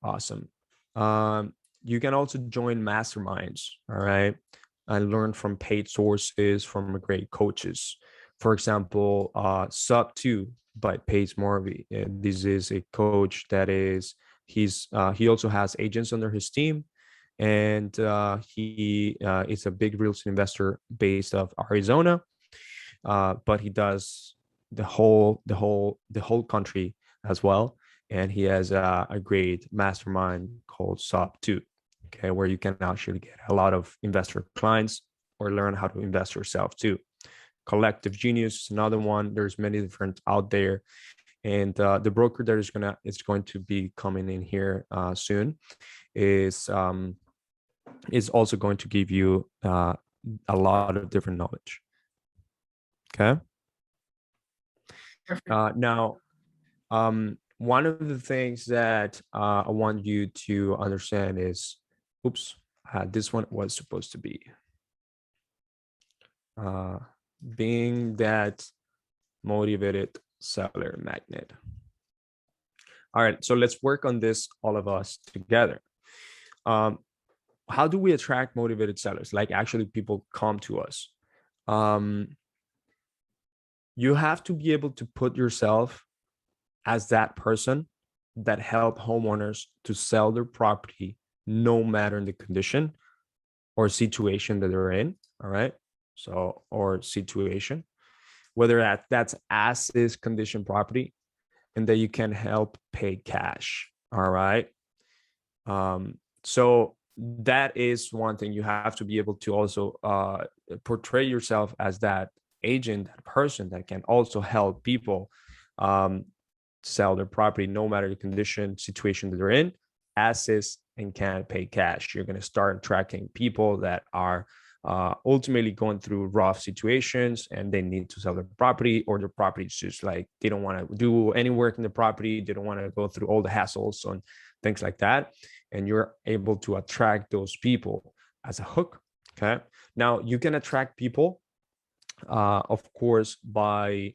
Awesome. You can also join Masterminds, all right, and learn from paid sources, from great coaches. For example, Sub 2 by Paige Morby. This is a coach that he also has agents under his team, and he is a big real estate investor based of Arizona, but he does the whole country as well. And he has a great mastermind called Sub 2, okay, where you can actually get a lot of investor clients or learn how to invest yourself too. Collective Genius is another one. There's many different out there. And the broker that is going to be coming in here soon is also going to give you a lot of different knowledge. Okay. Now, one of the things that I want you to understand is, this one was supposed to be being that motivated seller magnet. All right, so let's work on this, all of us together. How do we attract motivated sellers? Like actually people come to us. You have to be able to put yourself as that person that help homeowners to sell their property no matter the condition or situation that they're in. All right. So, or situation, whether that's as is condition property, and that you can help pay cash. All right. So that is one thing. You have to be able to also portray yourself as that agent, that person that can also help people sell their property no matter the condition, situation that they're in, as is, and can pay cash. You're going to start tracking people that are ultimately going through rough situations and they need to sell their property, or their property is just like they don't want to do any work in the property, they don't want to go through all the hassles and things like that, and you're able to attract those people as a hook. Okay, now you can attract people of course by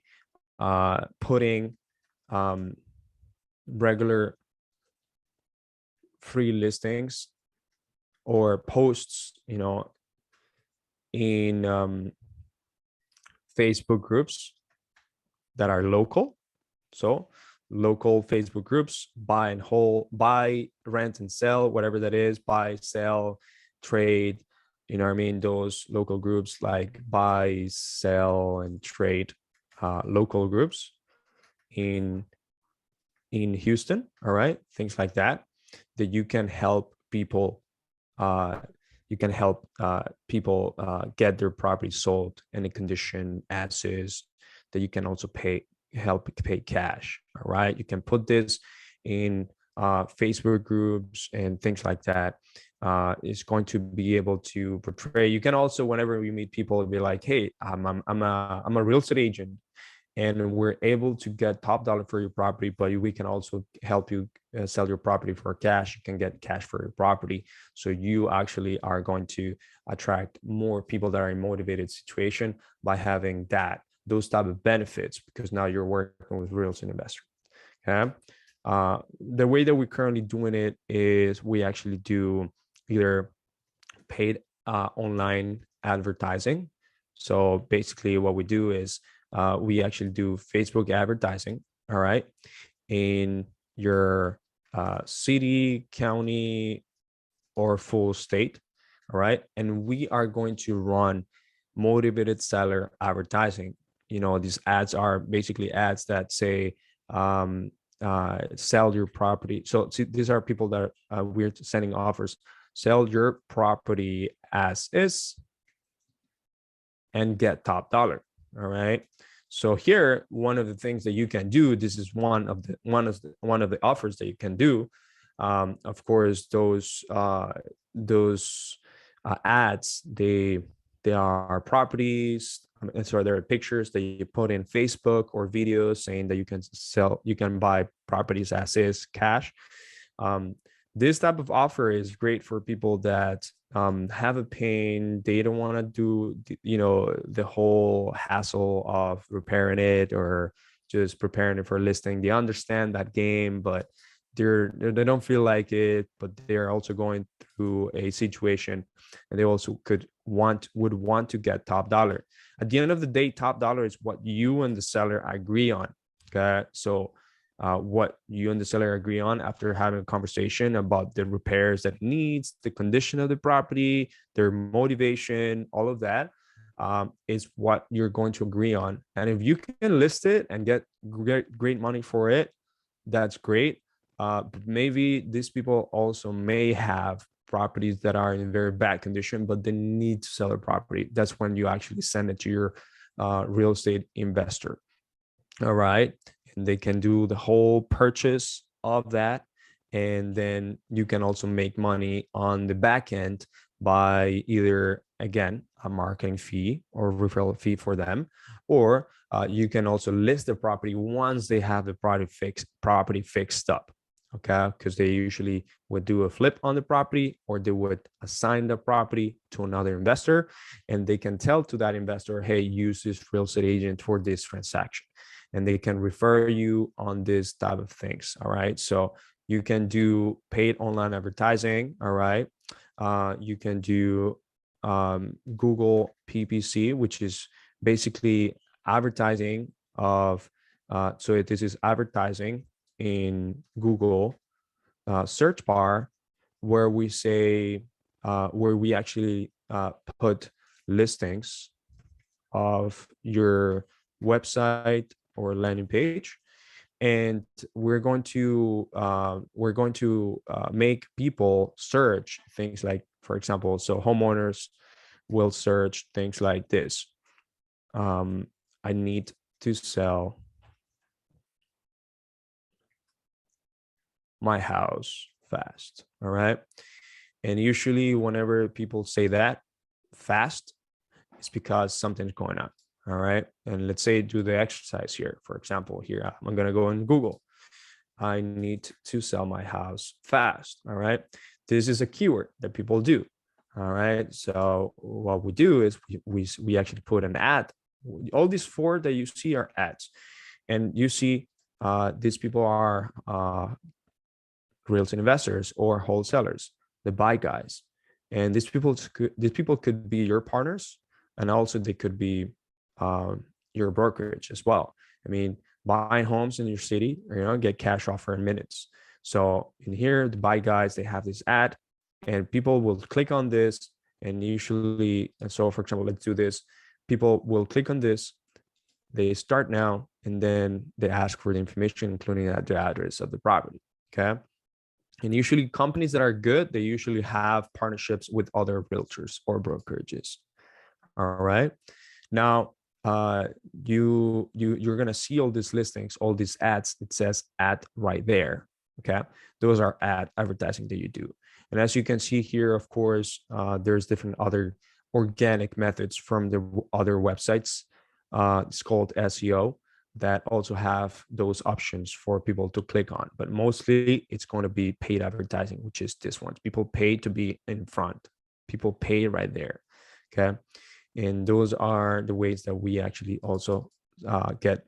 putting regular free listings or posts, in Facebook groups that are local. So local Facebook groups, buy and hold, buy, rent and sell, whatever that is, buy, sell, trade, you know what I mean? Those local groups like buy, sell, and trade local groups in Houston. All right. Things like that you can help people get their property sold in a condition as is, that you can also help pay cash. All right, you can put this in Facebook groups and things like that. It's going to be able to portray. You can also, whenever we meet people, be like, hey, I'm a real estate agent, and we're able to get top dollar for your property, but we can also help you sell your property for cash. You can get cash for your property. So you actually are going to attract more people that are in motivated situation by having those type of benefits, because now you're working with real estate investor. Okay. The way that we're currently doing it is we actually do either paid online advertising. So basically what we do is we actually do Facebook advertising, all right, in your city, county, or full state, all right, and we are going to run motivated seller advertising. These ads are basically ads that say sell your property. So these are people that we're sending offers: sell your property as is and get top dollar. All right. So here, one of the things that you can do, this is one of the offers that you can do. Of course, those ads, they are properties. Sorry, there are pictures that you put in Facebook or videos saying that you can buy properties as is, cash. This type of offer is great for people that have a pain. They don't want to do the whole hassle of repairing it or just preparing it for listing. They understand that game, but they don't feel like it, but they're also going through a situation, and they also would want to get top dollar. At the end of the day, top dollar is what you and the seller agree on. Okay, so what you and the seller agree on after having a conversation about the repairs that it needs, the condition of the property, their motivation, all of that is what you're going to agree on. And if you can list it and get great money for it, that's great. But maybe these people also may have properties that are in very bad condition, but they need to sell their property. That's when you actually send it to your real estate investor. All right. And they can do the whole purchase of that. And then you can also make money on the back end by either, again, a marketing fee or referral fee for them, or you can also list the property once they have the property fixed up. Okay, because they usually would do a flip on the property, or they would assign the property to another investor, and they can tell to that investor, hey, use this real estate agent for this transaction, and they can refer you on this type of things. All right, so you can do paid online advertising. All right, you can do Google PPC, which is basically advertising of So this is advertising in Google search bar, where we say, where we actually put listings of your website or landing page, and we're going to make people search things like, for example, so homeowners will search things like this. I need to sell my house fast. All right. And usually whenever people say that fast, it's because something's going on. All right. And let's say do the exercise here. For example, here, I'm going to go on Google. I need to sell my house fast. All right. This is a keyword that people do. All right. So what we do is we actually put an ad. All these four that you see are ads. And you see these people are real estate investors or wholesalers, the buy guys. And these people could be your partners, and also they could be your brokerage as well. I mean, buying homes in your city, get cash offer in minutes. So in here, the buy guys, they have this ad, and people will click on this, and usually, and so for example, let's do this. People will click on this, they start now, and then they ask for the information, including the address of the property. Okay. And usually companies that are good, they usually have partnerships with other realtors or brokerages. All right. Now, you're going to see all these listings, all these ads. It says ad right there. Okay. Those are advertising that you do. And as you can see here, of course, there's different other organic methods from the other websites. It's called SEO, that also have those options for people to click on. But mostly it's going to be paid advertising, which is this one. People pay to be in front. People pay right there. Okay. And those are the ways that we actually also get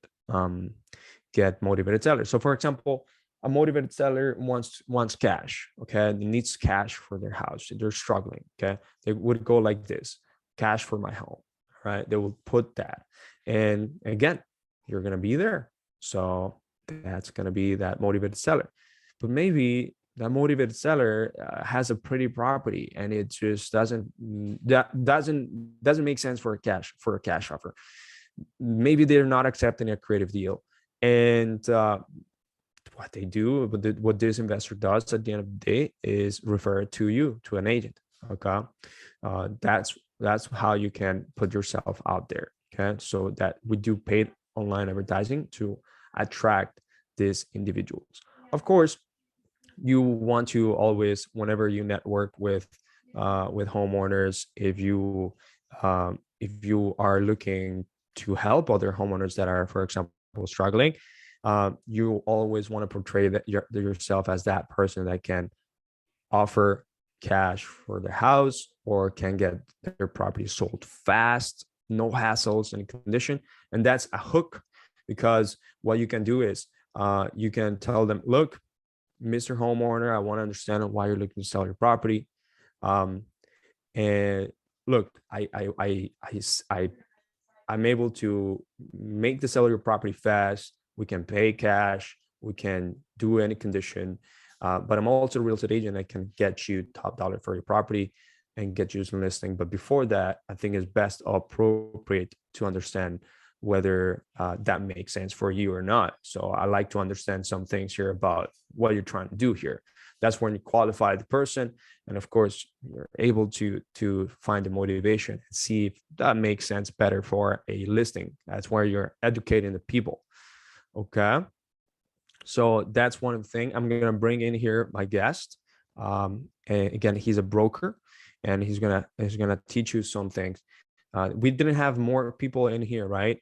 motivated sellers. So for example, a motivated seller wants cash. Okay. They needs cash for their house. They're struggling. Okay. They would go like this: cash for my home. Right. They will put that. And again, you're going to be there. So that's going to be that motivated seller. But maybe that motivated seller has a pretty property, and it just doesn't make sense for a cash offer. Maybe they're not accepting a creative deal. And what they do, what this investor does at the end of the day, is refer it to you, to an agent. Okay. That's how you can put yourself out there. Okay. So that we do paid online advertising to attract these individuals. Of course, you want to always, whenever you network with homeowners, if you are looking to help other homeowners that are, for example, struggling, you always want to portray that yourself as that person that can offer cash for the house, or can get their property sold fast, no hassles, any condition. And that's a hook, because what you can do is you can tell them, look, Mr. Homeowner, I want to understand why you're looking to sell your property. And look, I'm able to make the sale of your property fast. We can pay cash. We can do any condition. But I'm also a real estate agent. I can get you top dollar for your property and get you some listing. But before that, I think it's best appropriate to understand whether that makes sense for you or not. So I like to understand some things here about what you're trying to do here. That's when you qualify the person. And of course, you're able to find the motivation and see if that makes sense better for a listing. That's where you're educating the people. Okay. So that's one thing. I'm going to bring in here my guest. And again, he's a broker, and he's gonna teach you some things. We didn't have more people in here, right?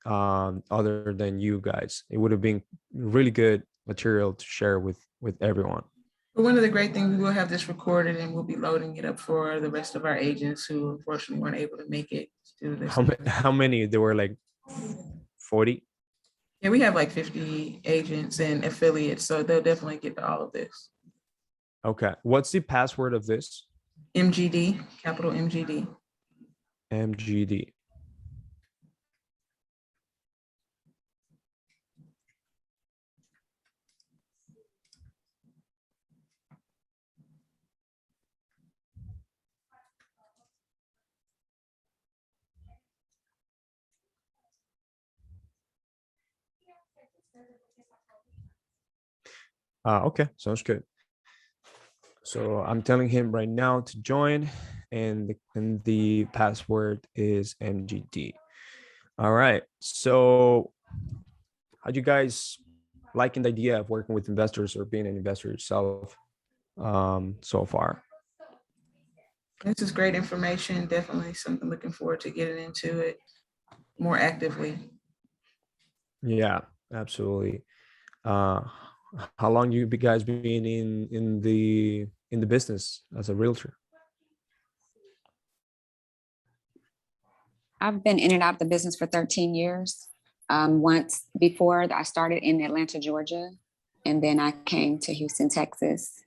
Other than you guys. It would have been really good material to share with everyone. But one of the great things, we will have this recorded, and we'll be loading it up for the rest of our agents who unfortunately weren't able to make it to this. How many? There were like 40. Yeah, we have like 50 agents and affiliates, so they'll definitely get to all of this. Okay. What's the password of this? MGD, capital MGD. MGD. Okay, sounds good. So I'm telling him right now to join, and the password is MGD. All right. So how do you guys liking the idea of working with investors or being an investor yourself so far? This is great information. Definitely something looking forward to getting into it more actively. Yeah, absolutely. Uh, how long you guys been in the business as a realtor? I've been in and out of the business for 13 years. Once before I started in Atlanta, Georgia, and then I came to Houston, Texas,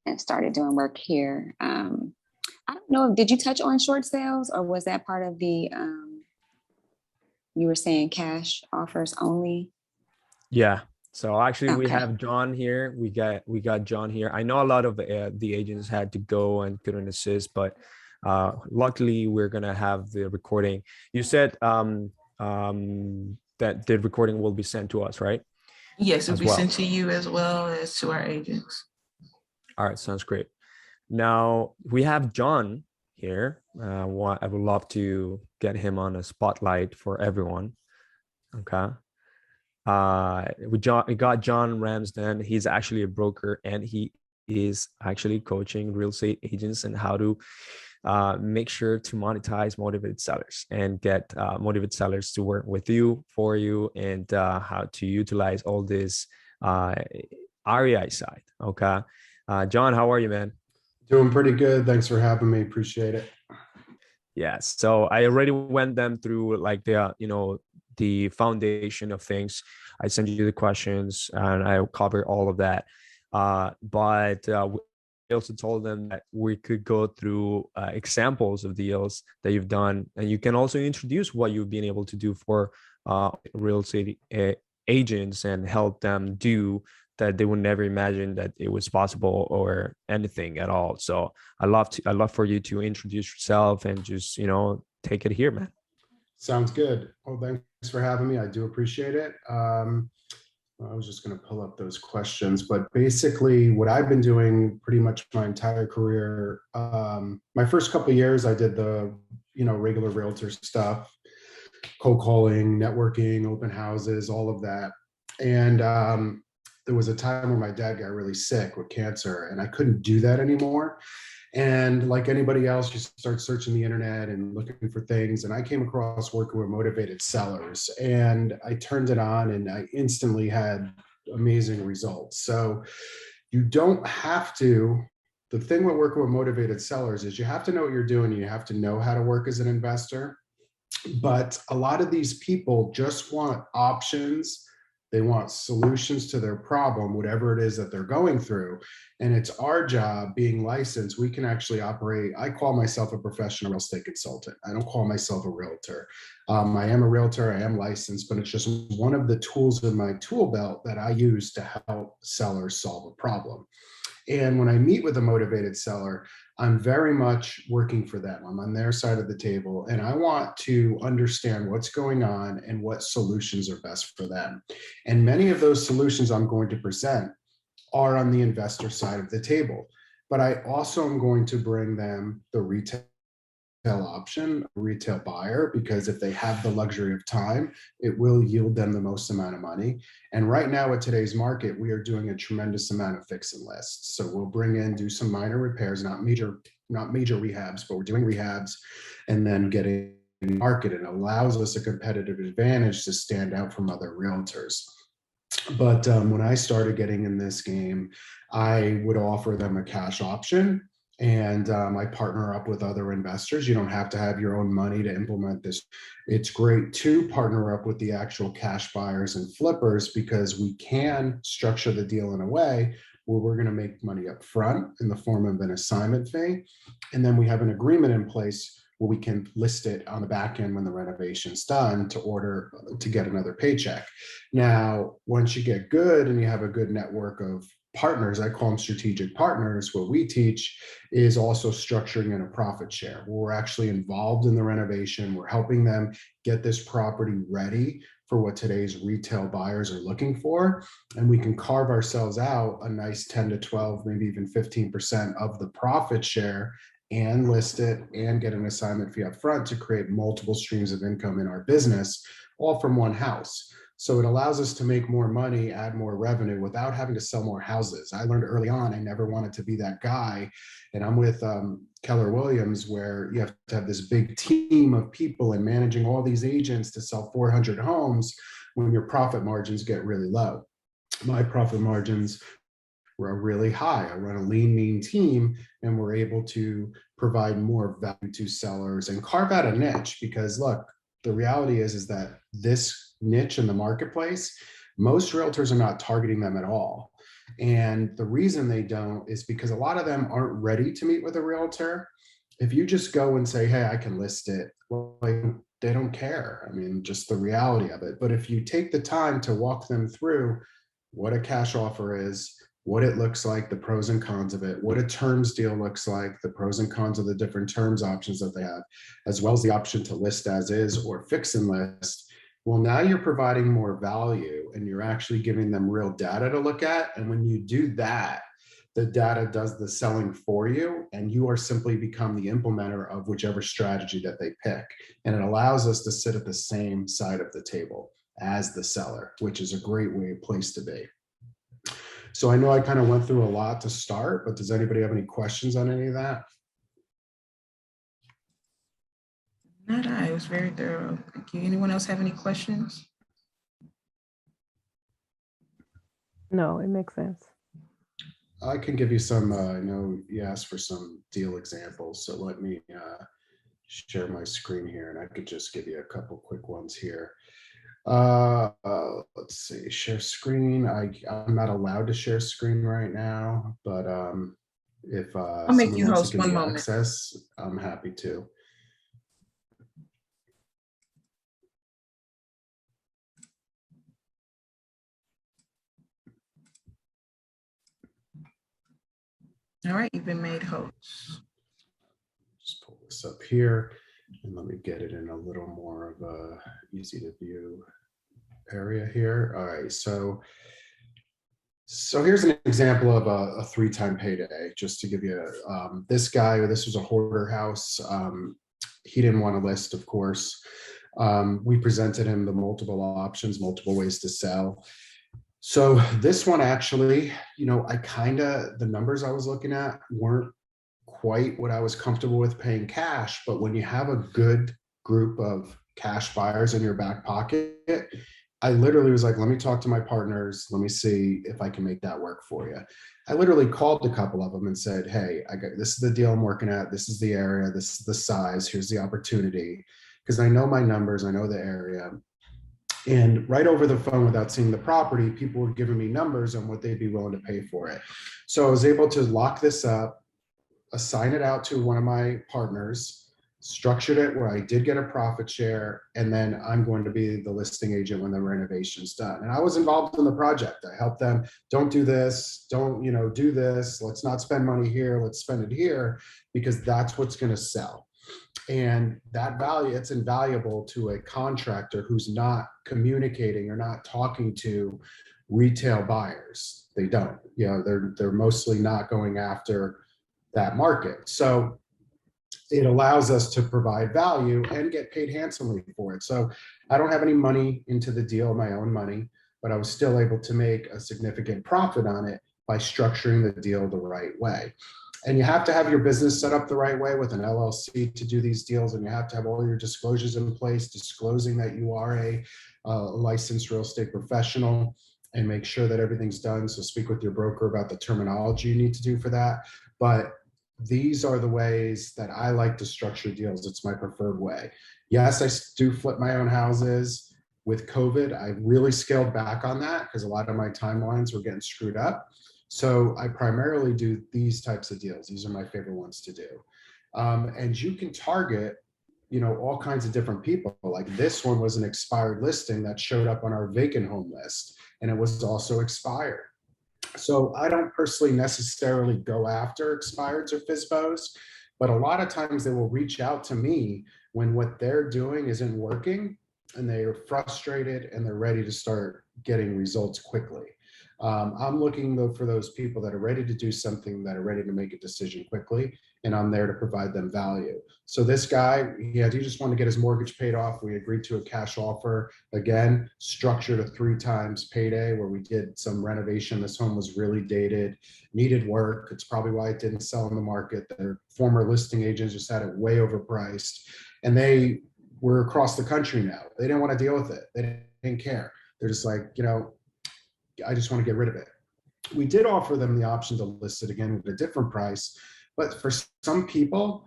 and started doing work here. I don't know, did you touch on short sales, or was that part of the, you were saying cash offers only? Yeah. So actually, we Okay. have John here. We got John here. I know a lot of the agents had to go and couldn't assist, but luckily we're gonna have the recording. You said that the recording will be sent to us, right? Yes, it'll As be well. sent to you as well as to our agents. All right, sounds great. Now we have John here. I would love to get him on a spotlight for everyone. Okay. We got John Ramsden. He's actually a broker, and he is actually coaching real estate agents and how to make sure to monetize motivated sellers and get motivated sellers to work with you, for you, and how to utilize all this REI side. Okay. John, how are you, man? Doing pretty good. Thanks for having me. Appreciate it. Yeah. So I already went them through like the foundation of things. I send you the questions and I cover all of that. But we also told them that we could go through examples of deals that you've done, and you can also introduce what you've been able to do for real estate agents and help them do that they would never imagine that it was possible or anything at all. So I love for you to introduce yourself and just take it here, man. Sounds good. Well, thanks for having me. I do appreciate it. I was just going to pull up those questions, but basically what I've been doing pretty much my entire career, my first couple of years, I did the, regular realtor stuff, cold calling, networking, open houses, all of that. And there was a time where my dad got really sick with cancer and I couldn't do that anymore. And like anybody else, you start searching the internet and looking for things. And I came across working with motivated sellers, and I turned it on and I instantly had amazing results. So you don't have to, the thing with working with motivated sellers is you have to know what you're doing. You have to know how to work as an investor. But a lot of these people just want options. They want solutions to their problem, whatever it is that they're going through. And it's our job, being licensed, we can actually operate. I call myself a professional real estate consultant. I don't call myself a realtor. I am a realtor, I am licensed, but it's just one of the tools in my tool belt that I use to help sellers solve a problem. And when I meet with a motivated seller, I'm very much working for them. I'm on their side of the table, and I want to understand what's going on and what solutions are best for them. And many of those solutions I'm going to present are on the investor side of the table. But I also am going to bring them the retail option, a retail buyer, because if they have the luxury of time, it will yield them the most amount of money. And right now at today's market, we are doing a tremendous amount of fix and lists. So we'll bring in, do some minor repairs, not major rehabs, but we're doing rehabs and then getting market. It allows us a competitive advantage to stand out from other realtors. But when I started getting in this game, I would offer them a cash option. And I partner up with other investors. You don't have to have your own money to implement this. It's great to partner up with the actual cash buyers and flippers, because we can structure the deal in a way where we're going to make money up front in the form of an assignment fee. And then we have an agreement in place where we can list it on the back end when the renovation's done to get another paycheck. Now, once you get good and you have a good network of partners, I call them strategic partners, what we teach is also structuring in a profit share, where we're actually involved in the renovation. We're helping them get this property ready for what today's retail buyers are looking for. And we can carve ourselves out a nice 10 to 12, maybe even 15% of the profit share and list it and get an assignment fee up front to create multiple streams of income in our business, all from one house. So it allows us to make more money, add more revenue without having to sell more houses. I learned early on, I never wanted to be that guy. And I'm with Keller Williams, where you have to have this big team of people and managing all these agents to sell 400 homes when your profit margins get really low. My profit margins were really high. I run a lean, mean team, and we're able to provide more value to sellers and carve out a niche. Because look, the reality is that this niche in the marketplace, most realtors are not targeting them at all. And the reason they don't is because a lot of them aren't ready to meet with a realtor. If you just go and say, hey, I can list it, well, they don't care. I mean, just the reality of it. But if you take the time to walk them through what a cash offer is, what it looks like, the pros and cons of it, what a terms deal looks like, the pros and cons of the different terms options that they have, as well as the option to list as is or fix and list. Well, now you're providing more value and you're actually giving them real data to look at. And when you do that, the data does the selling for you, and you are simply become the implementer of whichever strategy that they pick. And it allows us to sit at the same side of the table as the seller, which is a great place to be. So I know I kind of went through a lot to start, but does anybody have any questions on any of that? Not I, it was very thorough. Thank you. Anyone else have any questions? No, it makes sense. I can give you some, I know you asked for some deal examples, so let me share my screen here and I could just give you a couple quick ones here. Let's see, share screen. I'm not allowed to share screen right now, but if I'll make someone you wants host to give one me moment. access, I'm happy to. All right, you've been made host. Just pull this up here and let me get it in a little more of a easy to view area here. All right, so here's an example of a 3-time payday, just to give you this guy. This was a hoarder house. He didn't want to list, of course. We presented him the multiple options, multiple ways to sell. So this one actually, the numbers I was looking at weren't quite what I was comfortable with paying cash, but when you have a good group of cash buyers in your back pocket, I literally was like, let me talk to my partners. Let me see if I can make that work for you. I literally called a couple of them and said, hey, this is the deal I'm working at. This is the area. This is the size. Here's the opportunity. Because I know my numbers. I know the area. And right over the phone, without seeing the property, people were giving me numbers on what they'd be willing to pay for it. So I was able to lock this up, assign it out to one of my partners, structured it where I did get a profit share, and then I'm going to be the listing agent when the renovation's done. And I was involved in the project. I helped them, don't do this, don't, do this, let's not spend money here, let's spend it here, because that's what's going to sell. And that value, it's invaluable to a contractor who's not communicating or not talking to retail buyers. They don't, they're mostly not going after that market. So it allows us to provide value and get paid handsomely for it. So I don't have any money into the deal, my own money, but I was still able to make a significant profit on it by structuring the deal the right way. And you have to have your business set up the right way with an LLC to do these deals, and you have to have all your disclosures in place, disclosing that you are a licensed real estate professional, and make sure that everything's done. So speak with your broker about the terminology you need to do for that. But these are the ways that I like to structure deals. It's my preferred way. Yes, I do flip my own houses. With COVID, I really scaled back on that because a lot of my timelines were getting screwed up. So I primarily do these types of deals. These are my favorite ones to do. And you can target, all kinds of different people. Like this one was an expired listing that showed up on our vacant home list, and it was also expired. So I don't personally necessarily go after expireds or FSBOs, but a lot of times they will reach out to me when what they're doing isn't working, and they are frustrated and they're ready to start getting results quickly. I'm looking though for those people that are ready to do something, that are ready to make a decision quickly, and I'm there to provide them value. So this guy, he just wanted to get his mortgage paid off. We agreed to a cash offer, again, structured a 3 times payday, where we did some renovation. This home was really dated, needed work. It's probably why it didn't sell in the market. Their former listing agents just had it way overpriced, and they were across the country now. They didn't want to deal with it. They didn't care. They're just like, I just want to get rid of it. We did offer them the option to list it again at a different price, but for some people,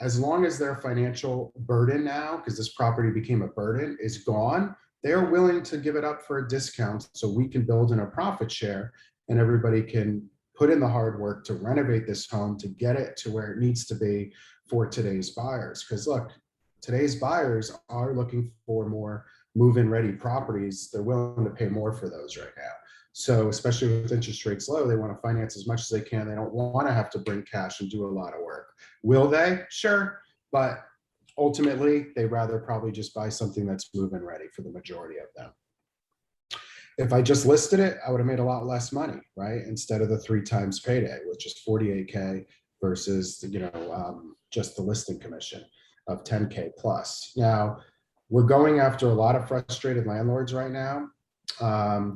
as long as their financial burden now, because this property became a burden, is gone, they're willing to give it up for a discount so we can build in a profit share and everybody can put in the hard work to renovate this home to get it to where it needs to be for today's buyers. Because look, today's buyers are looking for more move-in ready properties. They're willing to pay more for those right now. So especially with interest rates low, they want to finance as much as they can. They don't want to have to bring cash and do a lot of work. Will they? Sure. But ultimately, they rather probably just buy something that's move-in ready for the majority of them. If I just listed it, I would have made a lot less money, right? Instead of the 3 times payday, which is $48K versus, just the listing commission of $10K plus. Now, we're going after a lot of frustrated landlords right now.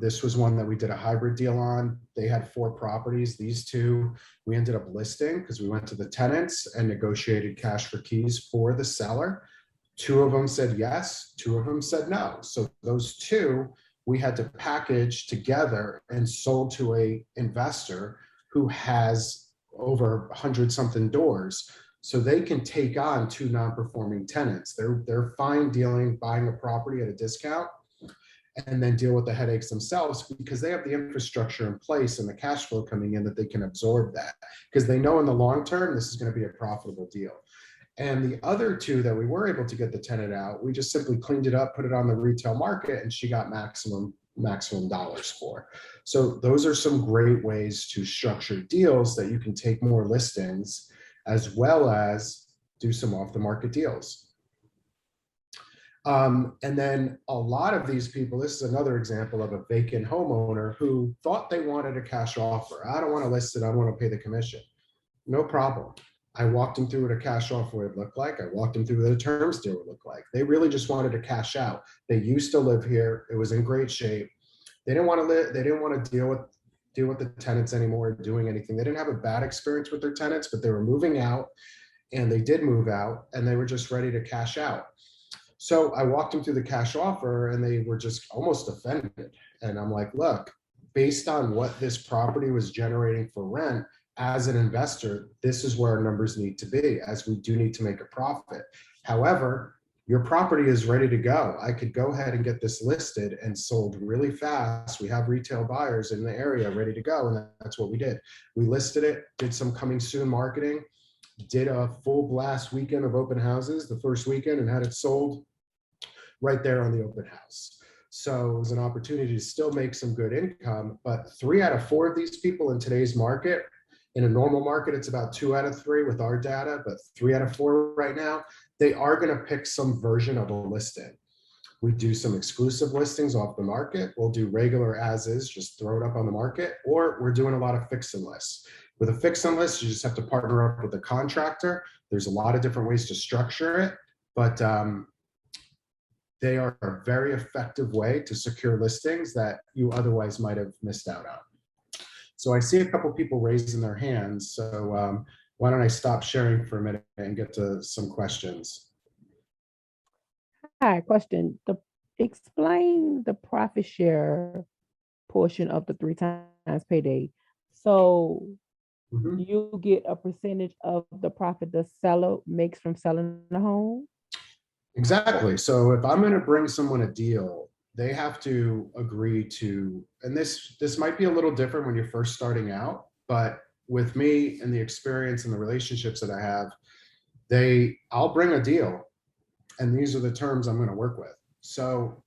This was one that we did a hybrid deal on. They had 4 properties. These 2 we ended up listing because we went to the tenants and negotiated cash for keys for the seller. 2 of them said yes, 2 of them said no. So those 2 we had to package together and sold to a investor who has over 100 something doors. So they can take on 2 non-performing tenants. They're fine dealing, buying a property at a discount and then deal with the headaches themselves because they have the infrastructure in place and the cash flow coming in that they can absorb that because they know in the long term, this is going to be a profitable deal. And the other 2 that we were able to get the tenant out, we just simply cleaned it up, put it on the retail market, and she got maximum dollars for. So those are some great ways to structure deals that you can take more listings as well as do some off the market deals. And then a lot of these people, this is another example of a vacant homeowner who thought they wanted a cash offer. I don't want to list it. I want to pay the commission. No problem. I walked them through what a cash offer would look like. I walked them through what a terms deal would look like. They really just wanted to cash out. They used to live here. It was in great shape. They didn't want to live. They didn't want to deal with the tenants anymore, doing anything. They didn't have a bad experience with their tenants, but they were moving out, and they did move out, and they were just ready to cash out. So I walked them through the cash offer, and they were just almost offended. And I'm like, look, based on what this property was generating for rent, as an investor, this is where our numbers need to be, as we do need to make a profit. However, your property is ready to go. I could go ahead and get this listed and sold really fast. We have retail buyers in the area ready to go, and that's what we did. We listed it, did some coming soon marketing, did a full blast weekend of open houses the first weekend, and had it sold right there on the open house. So it was an opportunity to still make some good income, but 3 out of 4 of these people in today's market, in a normal market, it's about 2 out of 3 with our data, but 3 out of 4 right now, they are going to pick some version of a listing. We do some exclusive listings off the market. We'll do regular as is, just throw it up on the market, or we're doing a lot of fix and lists. With a fix and list, you just have to partner up with a contractor. There's a lot of different ways to structure it, but they are a very effective way to secure listings that you otherwise might have missed out on. So I see a couple people raising their hands. So why don't I stop sharing for a minute and get to some questions? Hi, question. Explain the profit share portion of the 3 times payday. So you get a percentage of the profit the seller makes from selling the home? Exactly. So if I'm going to bring someone a deal, they have to agree to, and this might be a little different when you're first starting out, but with me and the experience and the relationships that I have, I'll bring a deal, and these are the terms I'm going to work with. So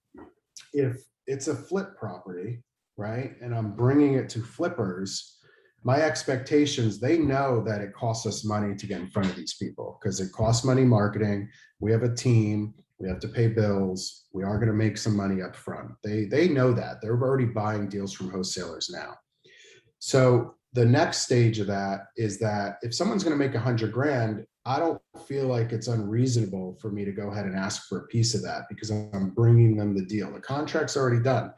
if it's a flip property, right, and I'm bringing it to flippers, my expectations, they know that it costs us money to get in front of these people because it costs money marketing. We have a team. We have to pay bills. We are going to make some money up front. They know that. They're already buying deals from wholesalers now. So the next stage of that is that if someone's going to make 100 grand, I don't feel like it's unreasonable for me to go ahead and ask for a piece of that because I'm bringing them the deal. The contract's already done.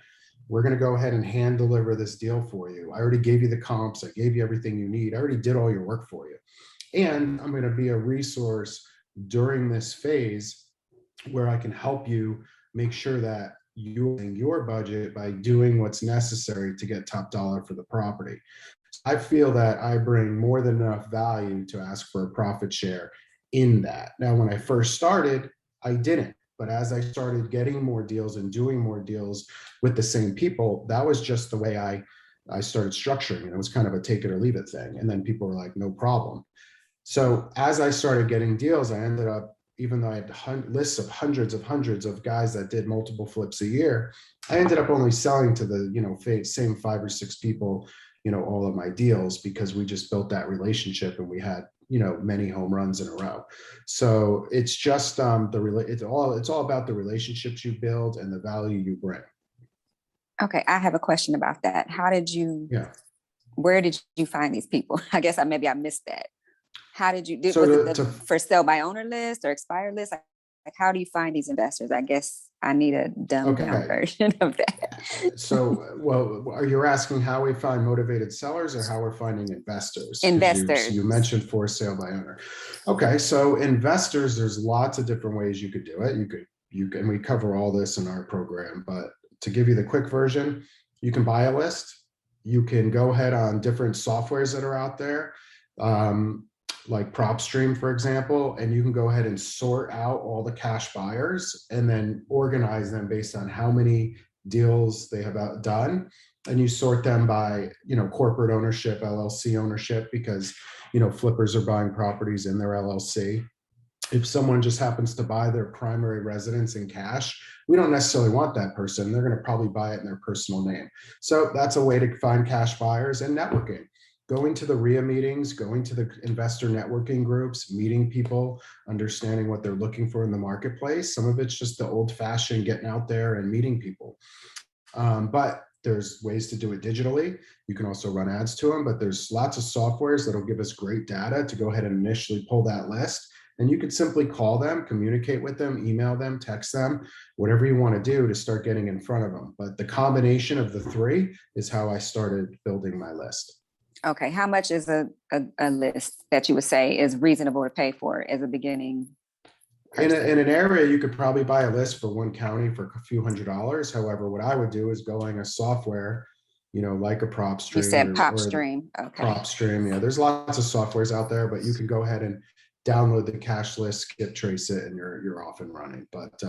We're going to go ahead and hand deliver this deal for you. I already gave you the comps. I gave you everything you need. I already did all your work for you. And I'm going to be a resource during this phase where I can help you make sure that you're in your budget by doing what's necessary to get top dollar for the property. I feel that I bring more than enough value to ask for a profit share in that. Now, when I first started, I didn't. But as I started getting more deals and doing more deals with the same people, that was just the way I started structuring it. It was kind of a take it or leave it thing. And then people were like, no problem. So as I started getting deals, I ended up, even though I had lists of hundreds of guys that did multiple flips a year, I ended up only selling to the same 5 or 6 people, all of my deals, because we just built that relationship and we had many home runs in a row. So it's just it's all about the relationships you build and the value you bring. Okay, I have a question about that. How did you? Yeah. Where did you find these people? I guess maybe I missed that. How did you do? So was it the for sale by owner list or expired list? Like how do you find these investors? I guess I need a dumbed down version of that. So, well, you're asking how we find motivated sellers or how we're finding investors? Investors. You mentioned for sale by owner. Okay, so investors, there's lots of different ways you could do it. You can, we cover all this in our program, but to give you the quick version, you can buy a list. You can go ahead on different softwares that are out there. Like PropStream, for example, and you can go ahead and sort out all the cash buyers and then organize them based on how many deals they have done. And you sort them by, corporate ownership, LLC ownership, because, flippers are buying properties in their LLC. If someone just happens to buy their primary residence in cash, we don't necessarily want that person. They're going to probably buy it in their personal name. So that's a way to find cash buyers. And networking. Going to the RIA meetings, going to the investor networking groups, meeting people, understanding what they're looking for in the marketplace. Some of it's just the old fashioned getting out there and meeting people. But there's ways to do it digitally. You can also run ads to them, but there's lots of softwares that'll give us great data to go ahead and initially pull that list. And you could simply call them, communicate with them, email them, text them, whatever you want to do to start getting in front of them. But the combination of the 3 is how I started building my list. Okay, how much is a list that you would say is reasonable to pay for as a beginning person? In an area, you could probably buy a list for one county for a few $100s. However, what I would do is going a software, like a PropStream. You said PropStream. Okay. PropStream, yeah. There's lots of softwares out there, but you can go ahead and download the cash list, skip trace it, and you're off and running. But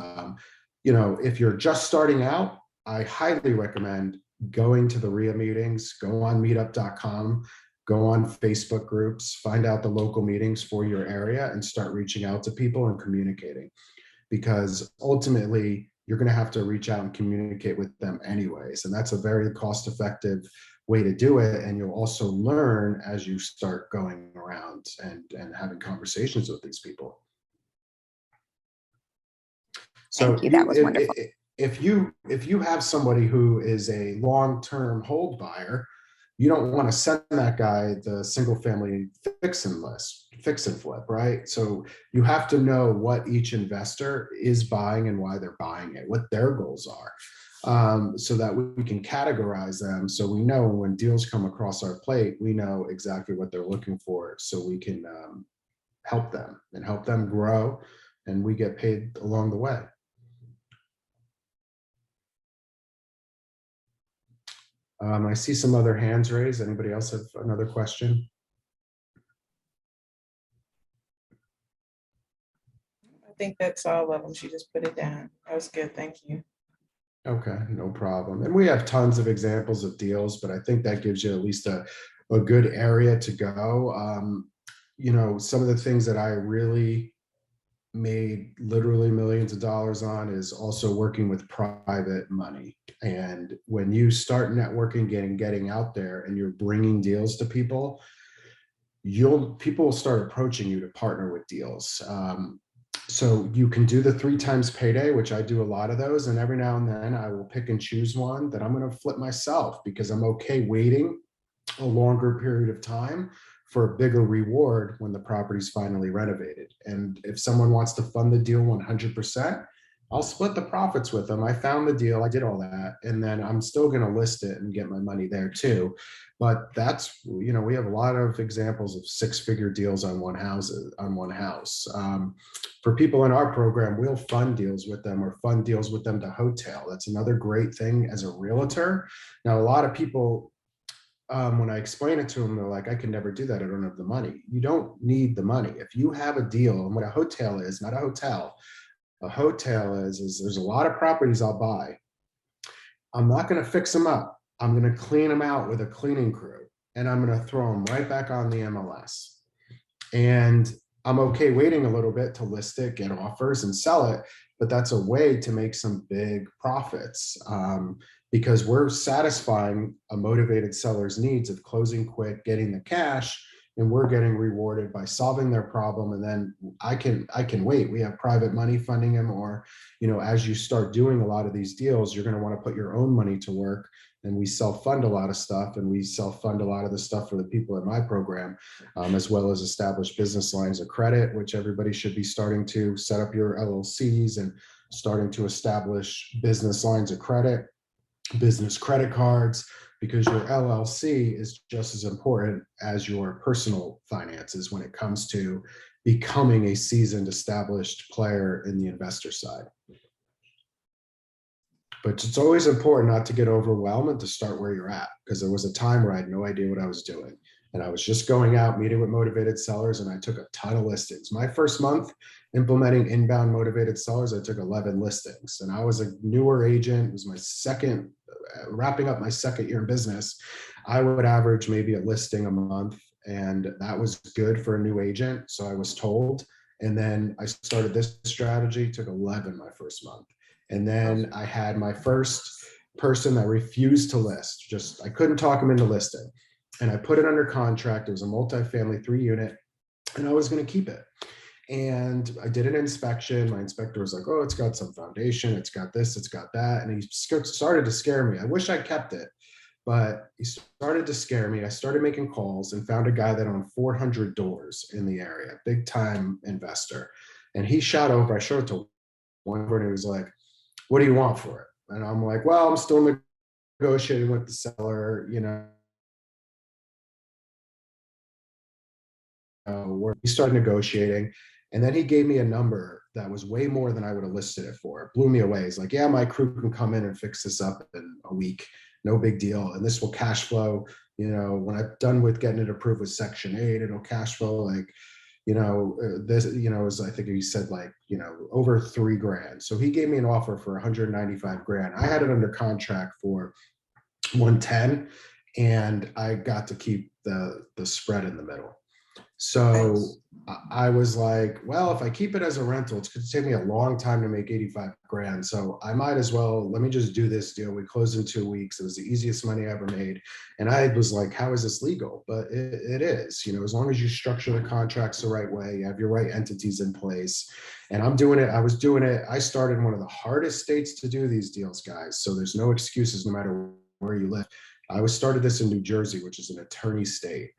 if you're just starting out, I highly recommend going to the RIA meetings, go on meetup.com, go on Facebook groups, find out the local meetings for your area and start reaching out to people and communicating. Because ultimately, you're going to have to reach out and communicate with them anyways. And that's a very cost-effective way to do it. And you'll also learn as you start going around and having conversations with these people. So thank you. That was wonderful. If you have somebody who is a long-term hold buyer, you don't want to send that guy the single family fix and flip, right? So you have to know what each investor is buying and why they're buying it, what their goals are, so that we can categorize them. So we know when deals come across our plate, we know exactly what they're looking for, so we can help them grow, and we get paid along the way. I see some other hands raised. Anybody else have another question? I think that's all of them. She just put it down. That was good. Thank you. Okay, no problem. And we have tons of examples of deals, but I think that gives you at least a good area to go. Some of the things that I really made literally millions of dollars on is also working with private money. And when you start networking, getting out there, and you're bringing deals to people, people will start approaching you to partner with deals. So you can do the 3 times payday, which I do a lot of those. And every now and then I will pick and choose one that I'm going to flip myself, because I'm okay waiting a longer period of time for a bigger reward when the property's finally renovated. And if someone wants to fund the deal 100%, I'll split the profits with them. I found the deal, I did all that, and then I'm still going to list it and get my money there too. But that's, we have a lot of examples of 6-figure deals on one house. For people in our program, we'll fund deals with them, or fund deals with them to hotel. That's another great thing as a realtor. Now, a lot of people, when I explain it to them, they're like, I can never do that. I don't have the money. You don't need the money. If you have a deal, and what a hotel is, not a hotel, a hotel is there's a lot of properties I'll buy. I'm not going to fix them up. I'm going to clean them out with a cleaning crew, and I'm going to throw them right back on the MLS. And I'm okay waiting a little bit to list it, get offers, and sell it. But that's a way to make some big profits, because we're satisfying a motivated seller's needs of closing quick, getting the cash, and we're getting rewarded by solving their problem. And then I can wait. We have private money funding them, or, as you start doing a lot of these deals, you're going to want to put your own money to work. And we self-fund a lot of stuff, and we self-fund a lot of the stuff for the people in my program, as well as establish business lines of credit, which everybody should be starting to set up your LLCs and starting to establish business lines of credit, business credit cards, because your LLC is just as important as your personal finances when it comes to becoming a seasoned, established player in the investor side. But it's always important not to get overwhelmed and to start where you're at, because there was a time where I had no idea what I was doing. And I was just going out, meeting with motivated sellers, and I took a ton of listings. My first month implementing inbound motivated sellers, I took 11 listings. And I was a newer agent. It was my second, wrapping up my second year in business. I would average maybe a listing a month, and that was good for a new agent, so I was told. And then I started this strategy, took 11 my first month. And then I had my first person that refused to list. I couldn't talk him into listing. And I put it under contract. It was a multifamily 3-unit, and I was going to keep it. And I did an inspection. My inspector was like, oh, it's got some foundation. It's got this, it's got that. And he started to scare me. I wish I kept it, but he started to scare me. I started making calls and found a guy that owned 400 doors in the area, big time investor. And he shot over. I showed it to one, and he was like, what do you want for it? And I'm like, well, I'm still negotiating with the seller, we started negotiating. And then he gave me a number that was way more than I would have listed it for. It blew me away. He's like, yeah, my crew can come in and fix this up in a week. No big deal. And this will cash flow, when I'm done with getting it approved with Section 8, it'll cash flow like, this, is, I think he said like, over $3,000. So he gave me an offer for 195 grand. I had it under contract for 110, and I got to keep the spread in the middle. So I was like, well, if I keep it as a rental, it's going to take me a long time to make 85 grand. So I might as well, let me just do this deal. We closed in 2 weeks. It was the easiest money I ever made. And I was like, how is this legal? But it is, as long as you structure the contracts the right way, you have your right entities in place. And I'm doing it. I was doing it. I started in one of the hardest states to do these deals, guys. So there's no excuses no matter where you live. I started this in New Jersey, which is an attorney state.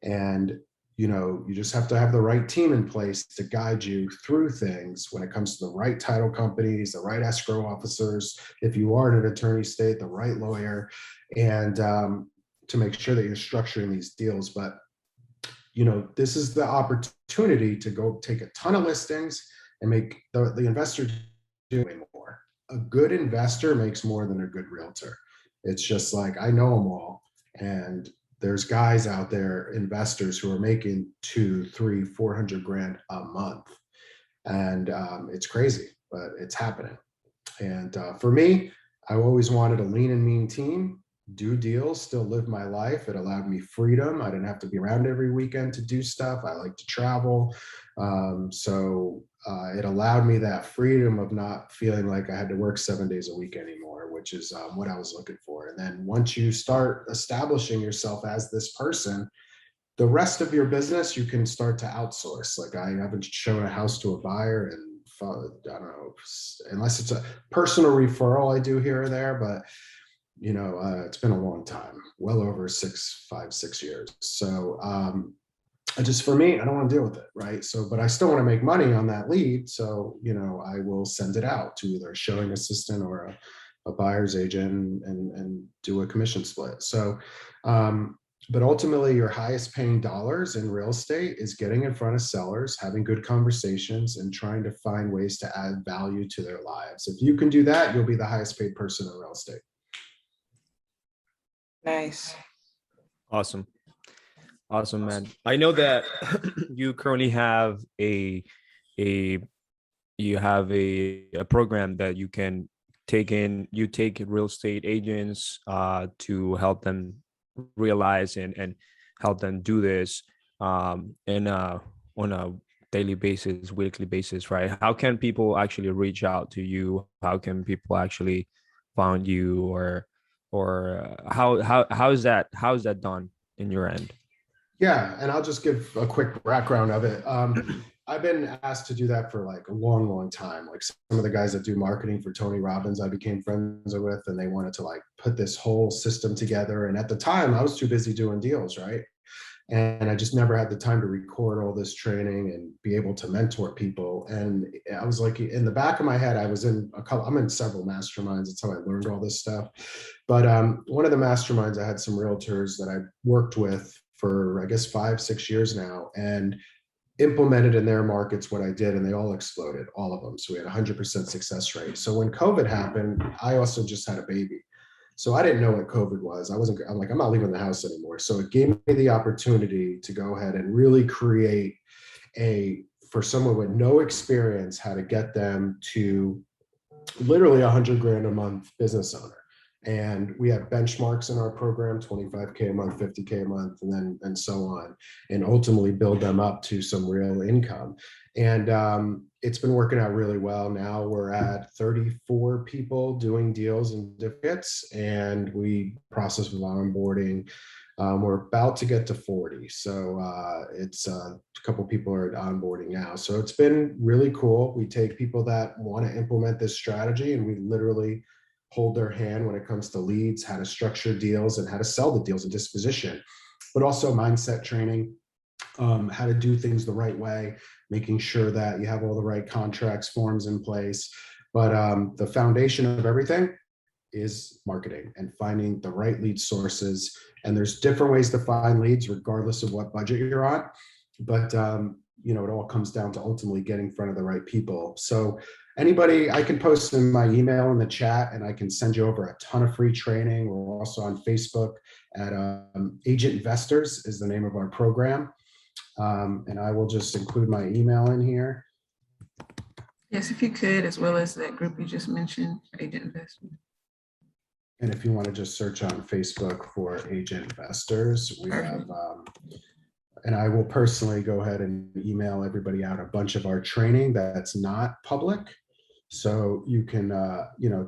And you just have to have the right team in place to guide you through things when it comes to the right title companies, the right escrow officers, if you are in an attorney state, the right lawyer, and to make sure that you're structuring these deals. But, this is the opportunity to go take a ton of listings and make the investor do way more. A good investor makes more than a good realtor. It's just like, I know them all. And there's guys out there, investors, who are making 200, 300, 400 grand a month. And it's crazy, but it's happening. And for me, I always wanted a lean and mean team, do deals, still live my life. It allowed me freedom. I didn't have to be around every weekend to do stuff. I like to travel. So it allowed me that freedom of not feeling like I had to work 7 days a week anymore, which is what I was looking for. And then once you start establishing yourself as this person, the rest of your business, you can start to outsource. Like I haven't shown a house to a buyer in don't know, unless it's a personal referral I do here or there, but it's been a long time, well over 5-6 years. So just for me, I don't want to deal with it, right? So, but I still want to make money on that lead. So, I will send it out to either a showing assistant or a buyer's agent and do a commission split. So, but ultimately your highest paying dollars in real estate is getting in front of sellers, having good conversations, and trying to find ways to add value to their lives. If you can do that, you'll be the highest paid person in real estate. Nice. Awesome, man. I know that you currently have a program that you can take in. You take real estate agents to help them realize and help them do this on a daily basis, weekly basis, right? How can people actually reach out to you? How can people actually find you, or how is that done in your end? Yeah, and I'll just give a quick background of it. I've been asked to do that for like a long, long time. Like some of the guys that do marketing for Tony Robbins, I became friends with, and they wanted to like put this whole system together. And at the time, I was too busy doing deals, right? And I just never had the time to record all this training and be able to mentor people. And I was like, in the back of my head, I'm in several masterminds. That's how I learned all this stuff. But one of the masterminds, I had some realtors that I worked with for, I guess, 5-6 years now, and implemented in their markets what I did, and they all exploded, all of them. So we had 100% success rate. So when COVID happened, I also just had a baby. So I didn't know what COVID was. I'm like, I'm not leaving the house anymore. So it gave me the opportunity to go ahead and really create for someone with no experience, how to get them to literally $100,000 a month business owner. And we have benchmarks in our program, 25K a month, 50K a month, and so on, and ultimately build them up to some real income. And it's been working out really well. Now we're at 34 people doing deals and certificates, and we process with onboarding. We're about to get to 40. So it's a couple people are onboarding now. So it's been really cool. We take people that want to implement this strategy, and we literally hold their hand when it comes to leads, how to structure deals, and how to sell the deals and disposition, but also mindset training, how to do things the right way, making sure that you have all the right contracts, forms in place. But the foundation of everything is marketing and finding the right lead sources. And there's different ways to find leads regardless of what budget you're on. But it all comes down to ultimately getting in front of the right people. So anybody, I can post in my email in the chat, and I can send you over a ton of free training. We're also on Facebook at Agent Investors is the name of our program. And I will just include my email in here. Yes, if you could, as well as that group you just mentioned, Agent Investment. And if you want to just search on Facebook for Agent Investors, we have, and I will personally go ahead and email everybody out a bunch of our training that's not public. So you can,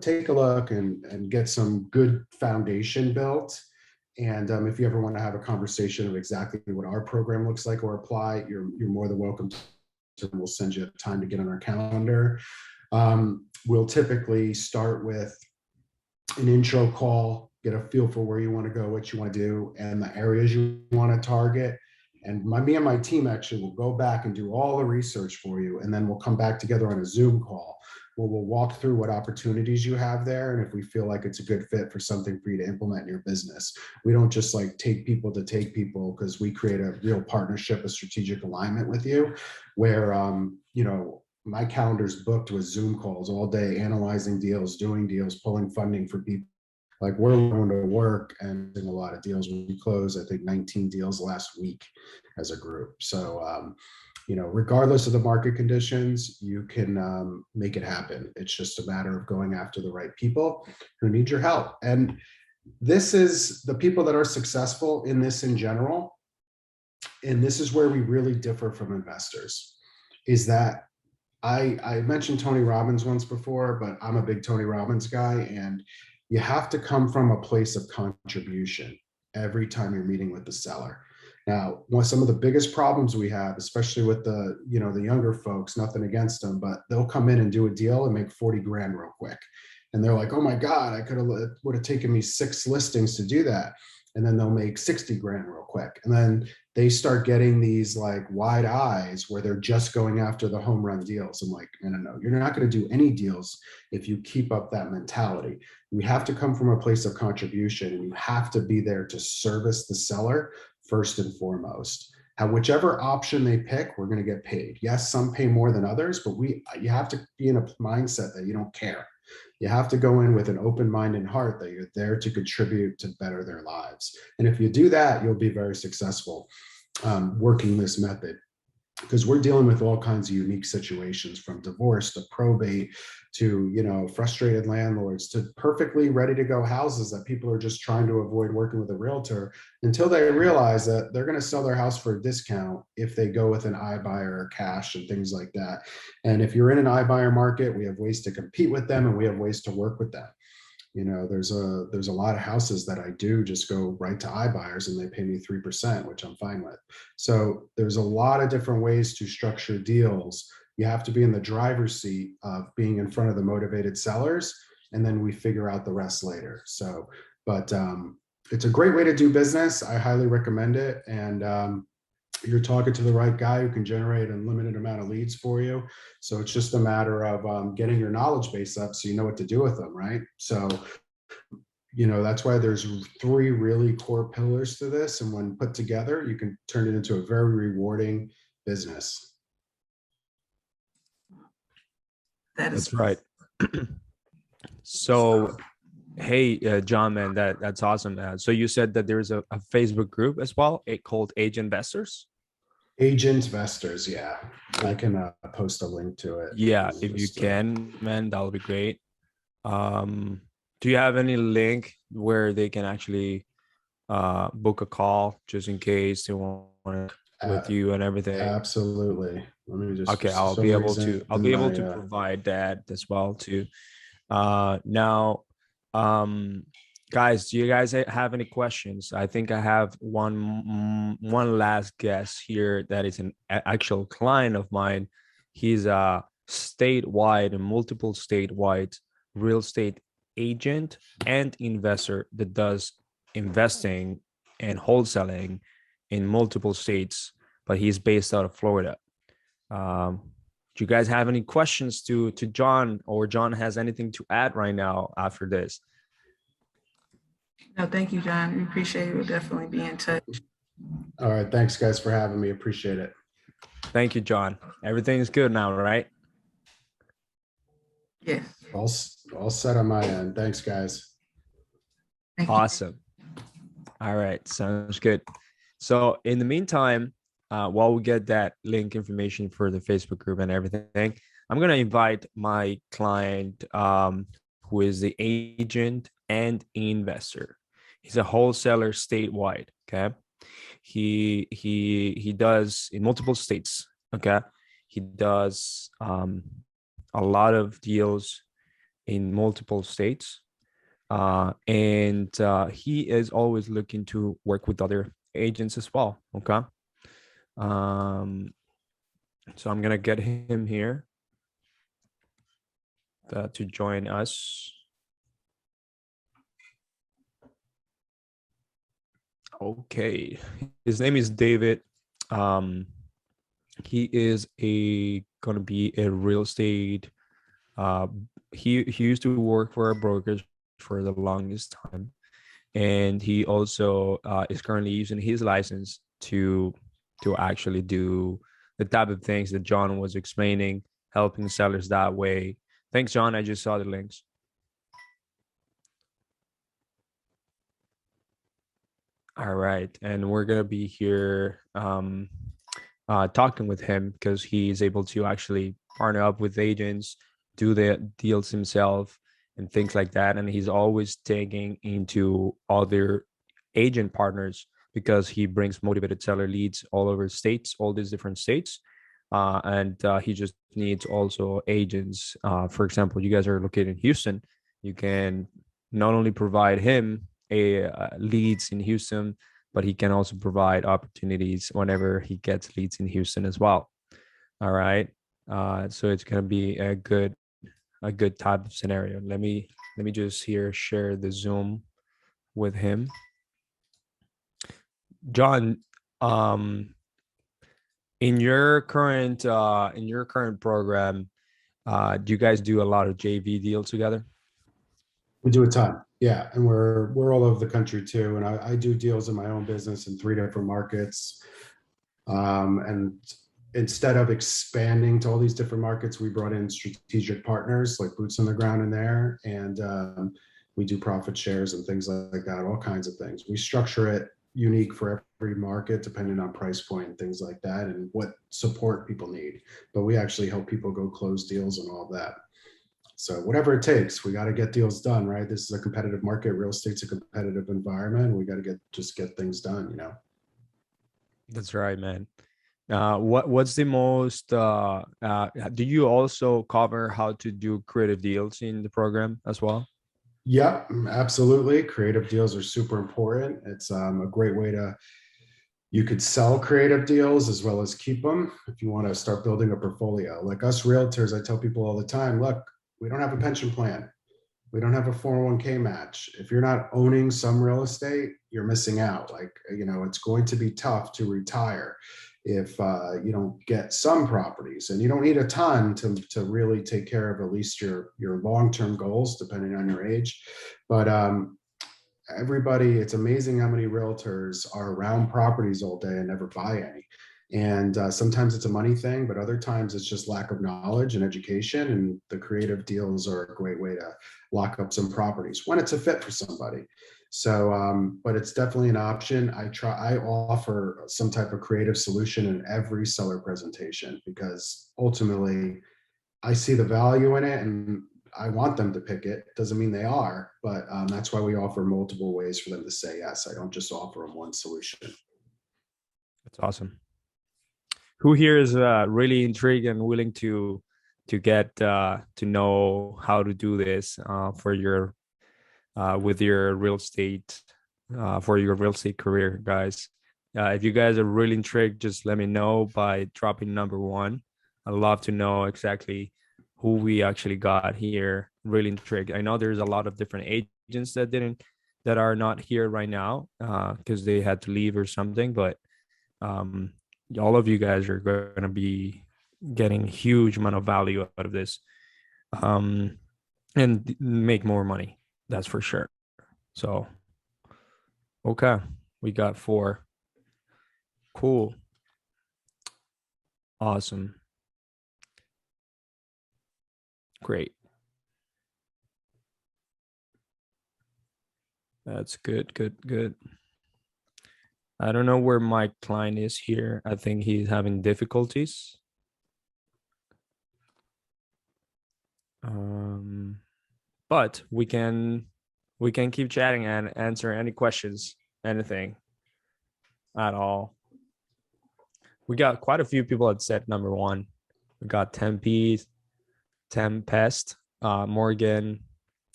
take a look and get some good foundation built. And if you ever want to have a conversation of exactly what our program looks like or apply, you're more than welcome to. We'll send you time to get on our calendar. We'll typically start with an intro call, get a feel for where you want to go, what you want to do, and the areas you want to target. And me and my team actually will go back and do all the research for you. And then we'll come back together on a Zoom call where we'll walk through what opportunities you have there. And if we feel like it's a good fit for something for you to implement in your business, we don't just like take people to take people, because we create a real partnership, a strategic alignment with you where, my calendar's booked with Zoom calls all day, analyzing deals, doing deals, pulling funding for people. Like we're going to work and doing a lot of deals. We closed, I think, 19 deals last week as a group. So, regardless of the market conditions, you can make it happen. It's just a matter of going after the right people who need your help. And this is the people that are successful in this in general. And this is where we really differ from investors, is that I mentioned Tony Robbins once before, but I'm a big Tony Robbins guy, and you have to come from a place of contribution every time you're meeting with the seller. Now, some of the biggest problems we have, especially with the, the younger folks, nothing against them, but they'll come in and do a deal and make 40 grand real quick. And they're like, oh my God, it would have taken me 6 listings to do that. And then they'll make 60 grand real quick. And then they start getting these like wide eyes where they're just going after the home run deals. I'm like, no, you're not going to do any deals if you keep up that mentality. We have to come from a place of contribution, and you have to be there to service the seller first and foremost. Whichever option they pick, we're going to get paid. Yes, some pay more than others, but you have to be in a mindset that you don't care. You have to go in with an open mind and heart that you're there to contribute to better their lives. And if you do that, you'll be very successful working this method, because we're dealing with all kinds of unique situations, from divorce to probate to, frustrated landlords to perfectly ready to go houses that people are just trying to avoid working with a realtor until they realize that they're going to sell their house for a discount if they go with an iBuyer or cash and things like that. And if you're in an iBuyer market, we have ways to compete with them, and we have ways to work with them. There's a lot of houses that I do just go right to iBuyers and they pay me 3%, which I'm fine with. So there's a lot of different ways to structure deals. You have to be in the driver's seat of being in front of the motivated sellers, and then we figure out the rest later. So, but it's a great way to do business. I highly recommend it. And you're talking to the right guy who can generate an unlimited amount of leads for you. So it's just a matter of getting your knowledge base up so you know what to do with them, right? So, that's why there's 3 really core pillars to this. And when put together, you can turn it into a very rewarding business. That's right. So, hey, John, man, that's awesome. So you said that there's a Facebook group as well, called Agent Investors. Agent Investors, yeah. I can post a link to it. Yeah, if you can, man, that'll be great. Do you have any link where they can actually book a call just in case they want with you and everything? Absolutely. Let me just. Okay, I'll be able to provide that as well too. Now, guys, do you guys have any questions? I think I have one last guest here that is an actual client of mine. He's a statewide and multiple statewide real estate agent and investor that does investing and wholesaling in multiple states, but he's based out of Florida. Do you guys have any questions to John, or John has anything to add right now after this? No, thank you, John. We appreciate it. We'll definitely be in touch. All right. Thanks, guys, for having me. Appreciate it. Thank you, John. Everything's good now, right? Yes. All set on my end. Thanks, guys. Awesome. All right. Sounds good. So in the meantime, while we get that link information for the Facebook group and everything, I'm going to invite my client, who is the agent and investor. He's a wholesaler statewide. Okay. He does in multiple states. Okay. He does a lot of deals in multiple states. And he is always looking to work with other agents as well. Okay. So I'm gonna get him here to join us. Okay, his name is David. He is gonna be a real estate. He used to work for a brokerage for the longest time, and he also is currently using his license to actually do the type of things that John was explaining, helping sellers that way. Thanks, John. I just saw the links. All right. And we're going to be here talking with him because he is able to actually partner up with agents, do the deals himself and things like that. And he's always taking into other agent partners because he brings motivated seller leads all over states, all these different states. And he just needs also agents. For example, you guys are located in Houston. You can not only provide him leads in Houston, but he can also provide opportunities whenever he gets leads in Houston as well. All right. So it's gonna be a good type of scenario. Let me just here share the Zoom with him. John, in your current program, do you guys do a lot of JV deals together? We do a ton. Yeah. And we're all over the country too. And I do deals in my own business in 3 different markets. And instead of expanding to all these different markets, we brought in strategic partners like boots on the ground in there. And we do profit shares and things like that, all kinds of things. We structure it unique for every market, depending on price point and things like that, and what support people need. But we actually help people go close deals and all of that. So whatever it takes, we got to get deals done, right? This is a competitive market. Real estate's a competitive environment. We got to get things done, you know? That's right, man. What's the most, do you also cover how to do creative deals in the program as well? Yeah, absolutely. Creative deals are super important. It's a great way you could sell creative deals as well as keep them if you want to start building a portfolio. Like us realtors, I tell people all the time, look, we don't have a pension plan. We don't have a 401k match. If you're not owning some real estate, you're missing out. Like, you know, it's going to be tough to retire if you don't get some properties, and you don't need a ton to really take care of at least your long-term goals, depending on your age. But everybody, it's amazing how many realtors are around properties all day and never buy any. And sometimes it's a money thing, but other times it's just lack of knowledge and education. And the creative deals are a great way to lock up some properties when it's a fit for somebody. So, but it's definitely an option. I offer some type of creative solution in every seller presentation, because ultimately I see the value in it and I want them to pick it. Doesn't mean they are, but that's why we offer multiple ways for them to say yes. I don't just offer them one solution. That's awesome. Who here is really intrigued and willing to get to know how to do this for your with your real estate for your real estate career, guys? If you guys are really intrigued, just let me know by dropping number 1. I'd love to know exactly who we actually got here. Really intrigued. I know there's a lot of different agents that are not here right now because they had to leave or something, but all of you guys are going to be getting huge amount of value out of this and make more money. That's for sure. So, okay, we got 4. Cool. Awesome. Great. That's good, good, good. I don't know where my client is here. I think he's having difficulties. But we can keep chatting and answer any questions, anything at all. We got quite a few people that said number 1. We got Tempest, Morgan,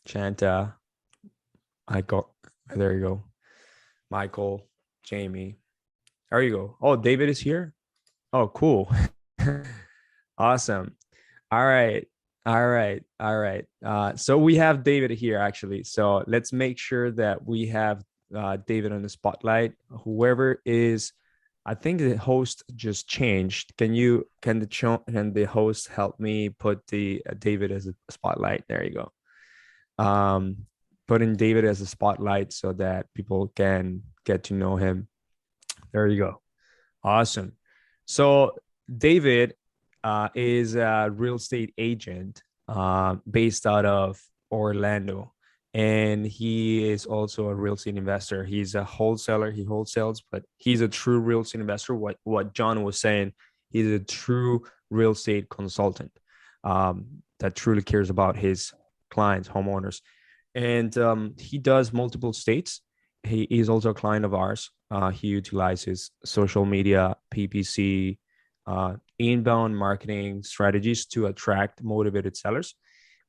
Chanta. There you go. Michael, Jamie. There you go. Oh, David is here. Oh, cool. Awesome. All right. So we have David here actually. So let's make sure that we have David on the spotlight. Whoever is, I think the host just changed. Can the host help me put the David as a spotlight? There you go. Putting David as a spotlight so that people can get to know him. There you go. Awesome. So David is a real estate agent based out of Orlando, and he is also a real estate investor. He's a wholesaler. He wholesales, but he's a true real estate investor. What John was saying, he's a true real estate consultant that truly cares about his clients, homeowners, and he does multiple states. He is also a client of ours. He utilizes social media, PPC, inbound marketing strategies to attract motivated sellers.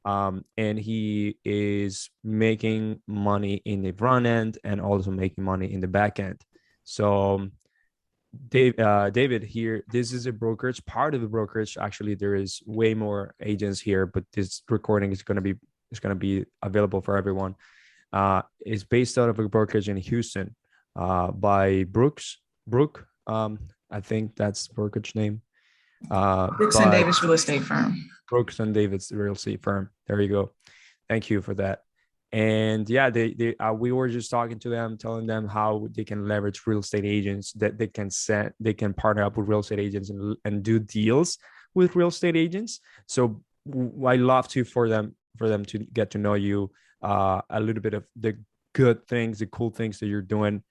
And he is making money in the front end and also making money in the back end. So David here, this is a brokerage, part of the brokerage. Actually, there is way more agents here, but this recording is going to be available for everyone. It's based out of a brokerage in Houston, by Brooke. I think that's brokerage name. Brooks and Davis Real Estate Firm. Brooks and Davis Real Estate Firm. There you go. Thank you for that. And yeah, we were just talking to them, telling them how they can leverage real estate agents, that they can partner up with real estate agents and do deals with real estate agents. So I love for them to get to know you, a little bit of the good things, the cool things that you're doing,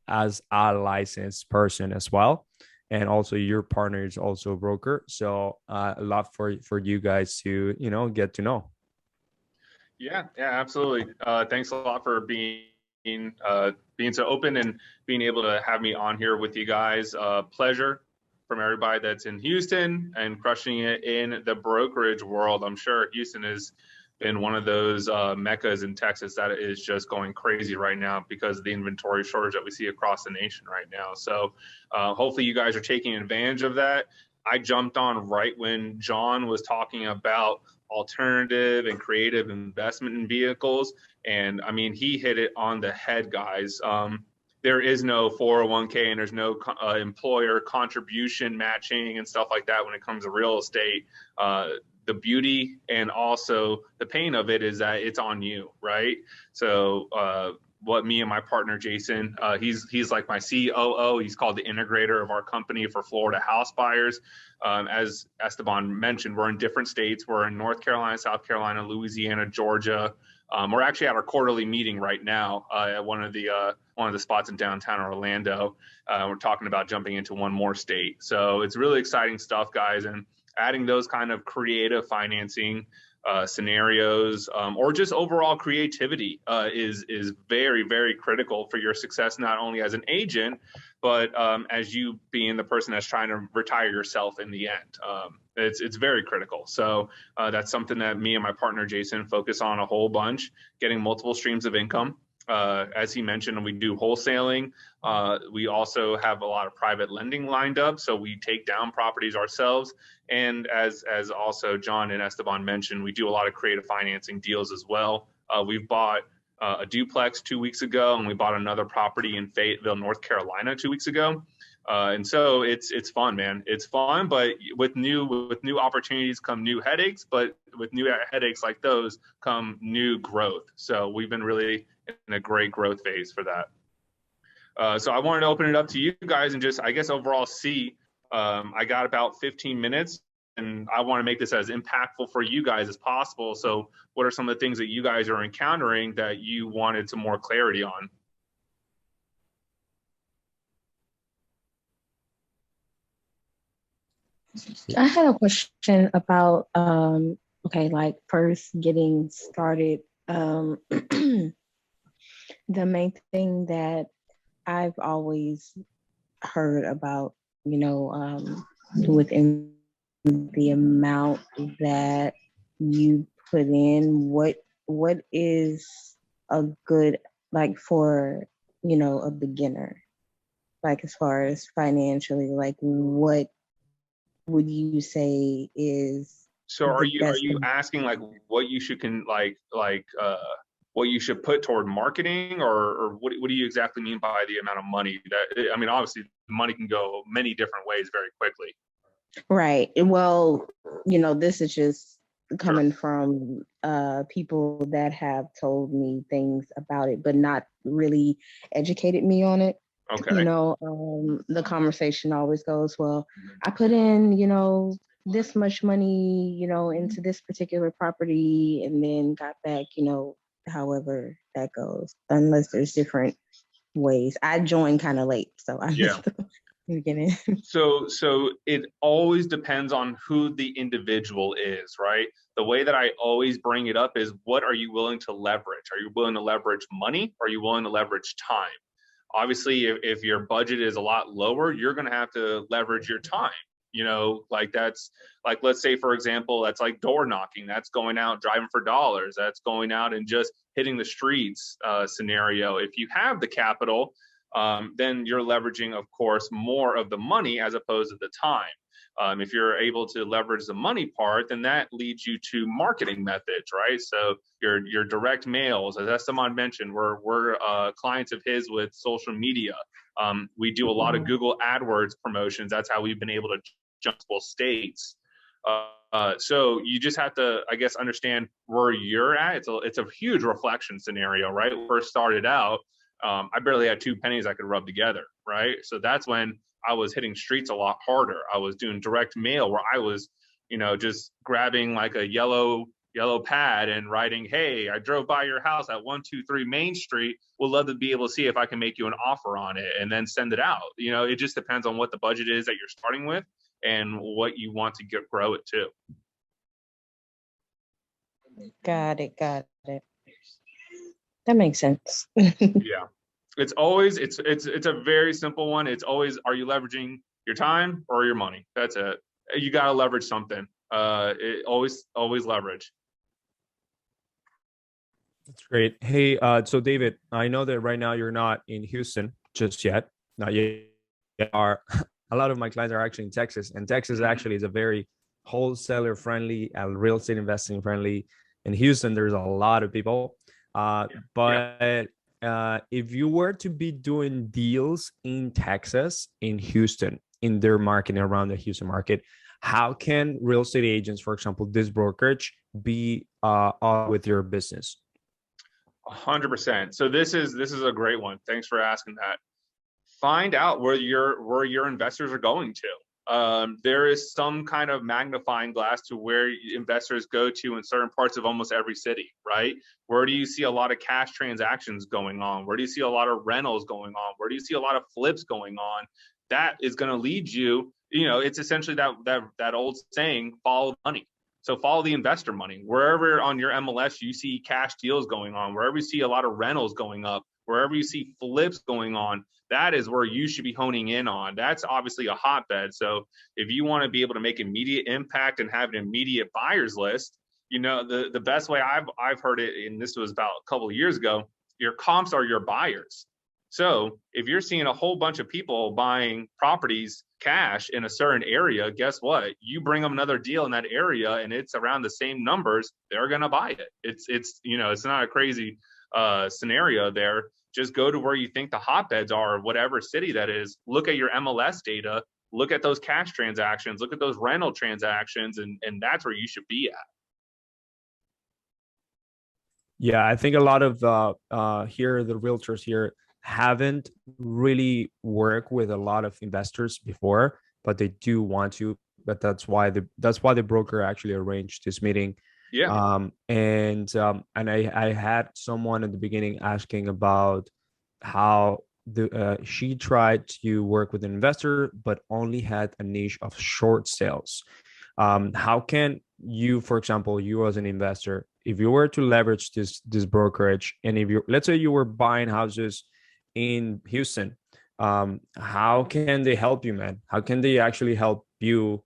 as a licensed person as well. And also your partner is also a broker. So a lot for you guys to, get to know. Yeah, absolutely. Thanks a lot for being so open and being able to have me on here with you guys. Pleasure from everybody that's in Houston and crushing it in the brokerage world. I'm sure Houston has been one of those meccas in Texas that is just going crazy right now because of the inventory shortage that we see across the nation right now. So hopefully you guys are taking advantage of that. I jumped on right when John was talking about alternative and creative investment in vehicles. And I mean, he hit it on the head, guys. There is no 401k and there's no employer contribution matching and stuff like that when it comes to real estate. The beauty and also the pain of it is that it's on you, right? So what me and my partner Jason, he's like my COO. He's called the integrator of our company for Florida house buyers. As Esteban mentioned, we're in different states. We're in North Carolina, South Carolina, Louisiana, Georgia. We're actually at our quarterly meeting right now at one of the spots in downtown Orlando. We're talking about jumping into one more state. So it's really exciting stuff, guys. And adding those kind of creative financing scenarios, or just overall creativity is very, very critical for your success, not only as an agent, but as you being the person that's trying to retire yourself in the end. It's very critical. So that's something that me and my partner Jason focus on a whole bunch, getting multiple streams of income. As he mentioned, we do wholesaling. We also have a lot of private lending lined up, so we take down properties ourselves. And as also John and Esteban mentioned, we do a lot of creative financing deals as well. We've bought a duplex 2 weeks ago, and we bought another property in Fayetteville, North Carolina 2 weeks ago. And so it's fun, man. It's fun, but with new opportunities come new headaches. But with new headaches like those come new growth. So we've been really in a great growth phase for that. So I wanted to open it up to you guys and just, I guess, overall see. I got about 15 minutes, and I want to make this as impactful for you guys as possible. So what are some of the things that you guys are encountering that you wanted some more clarity on? I had a question about, okay, like first getting started. The main thing that I've always heard about, within the amount that you put in, what is a good, like for, a beginner, like as far as financially, like what would you say is? So are you asking like what you should what you should put toward marketing, or what do you exactly mean by the amount of money that, I mean, obviously money can go many different ways very quickly. Right. Well, this is just coming from people that have told me things about it, but not really educated me on it. Okay. The conversation always goes, well, I put in, this much money, into this particular property and then got back, however that goes, unless there's different ways. I joined kind of late, so I missed the beginning. So it always depends on who the individual is, right? The way that I always bring it up is, what are you willing to leverage? Are you willing to leverage money? Or are you willing to leverage time? Obviously, if your budget is a lot lower, you're going to have to leverage your time. Like that's like, let's say, for example, that's like door knocking. That's going out, driving for dollars. That's going out and just hitting the streets scenario. If you have the capital, then you're leveraging, of course, more of the money as opposed to the time. If you're able to leverage the money part, then that leads you to marketing methods, right? So your direct mails, as Esteban mentioned, we're clients of his with social media. We do a lot of Google AdWords promotions. That's how we've been able to jump to states. So you just have to, I guess, understand where you're at. It's a huge reflection scenario, right? When we first started out, I barely had 2 pennies I could rub together, right? So that's when I was hitting streets a lot harder. I was doing direct mail where I was, just grabbing like a yellow pad and writing, "Hey, I drove by your house at 123 Main Street. Would love to be able to see if I can make you an offer on it," and then send it out. It just depends on what the budget is that you're starting with and what you want to grow it to. Got it. That makes sense. Yeah. It's always, it's a very simple one. It's always, are you leveraging your time or your money? That's it. You got to leverage something. Always leverage. That's great. Hey, so David, I know that right now you're not in Houston just yet. Not yet. Are a lot of my clients are actually in Texas, and Texas actually is a very wholesaler friendly and real estate investing friendly. In Houston, there's a lot of people. But if you were to be doing deals in Texas, in Houston, in their market, around the Houston market, how can real estate agents, for example, this brokerage, be on with your business? 100%. So this is a great one. Thanks for asking that. Find out where your investors are going to. There is some kind of magnifying glass to where investors go to in certain parts of almost every city, right? Where do you see a lot of cash transactions going on? Where do you see a lot of rentals going on? Where do you see a lot of flips going on? That is going to lead you, it's essentially that old saying, follow money. So follow the investor money. Wherever on your MLS you see cash deals going on, wherever you see a lot of rentals going up, wherever you see flips going on, that is where you should be honing in on. That's obviously a hotbed. So if you want to be able to make immediate impact and have an immediate buyers list, the best way I've heard it, and this was about a couple of years ago, your comps are your buyers. So if you're seeing a whole bunch of people buying properties cash in a certain area, guess what? You bring them another deal in that area and it's around the same numbers, they're going to buy it. It's not a crazy scenario there. Just go to where you think the hotbeds are, whatever city that is. Look at your MLS data, look at those cash transactions, look at those rental transactions, and that's where you should be at. Yeah, I think a lot of the realtors here haven't really worked with a lot of investors before, but they do want to. But that's why the broker actually arranged this meeting. Yeah. And I had someone at the beginning asking about how she tried to work with an investor, but only had a niche of short sales. How can you, for example, you as an investor, if you were to leverage this brokerage, and if let's say you were buying houses in Houston, how can they help you, man? How can they actually help you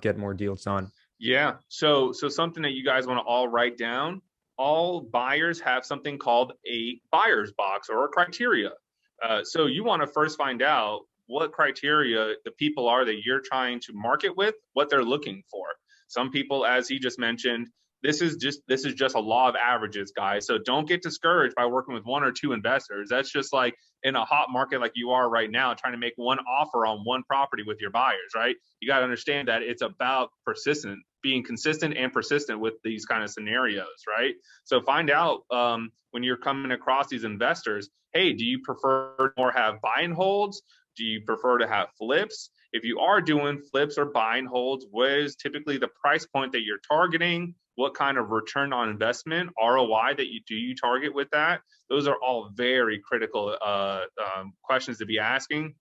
get more deals done? Yeah. So something that you guys want to all write down. All buyers have something called a buyer's box or a criteria. So you want to first find out what criteria the people are that you're trying to market with, what they're looking for. Some people, as he just mentioned, this is just a law of averages, guys. So don't get discouraged by working with one or two investors. That's just like in a hot market like you are right now, trying to make one offer on one property with your buyers, right? You got to understand that it's about being consistent and persistent with these kind of scenarios, right? So find out when you're coming across these investors, hey, do you prefer more have buy and holds? Do you prefer to have flips? If you are doing flips or buy and holds, what is typically the price point that you're targeting? What kind of return on investment, ROI, that you target with that? Those are all very critical questions to be asking.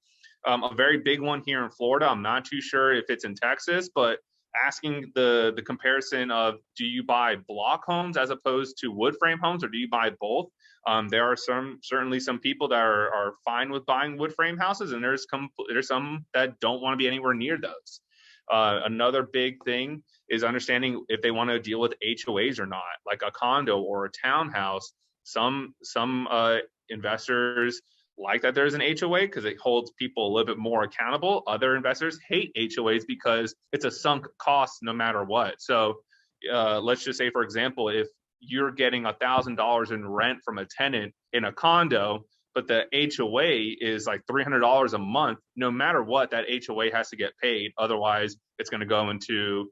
A very big one here in Florida, I'm not too sure if it's in Texas, but asking the comparison of, do you buy block homes as opposed to wood frame homes, or do you buy both? There are certainly some people that are fine with buying wood frame houses, and there's some that don't want to be anywhere near those. Another big thing is understanding if they want to deal with HOAs or not, like a condo or a townhouse. Some investors like that there's an HOA because it holds people a little bit more accountable. Other investors hate HOAs because it's a sunk cost no matter what. So let's just say, for example, if you're getting $1,000 in rent from a tenant in a condo, but the HOA is like $300 a month, no matter what, that HOA has to get paid. Otherwise, it's going to go into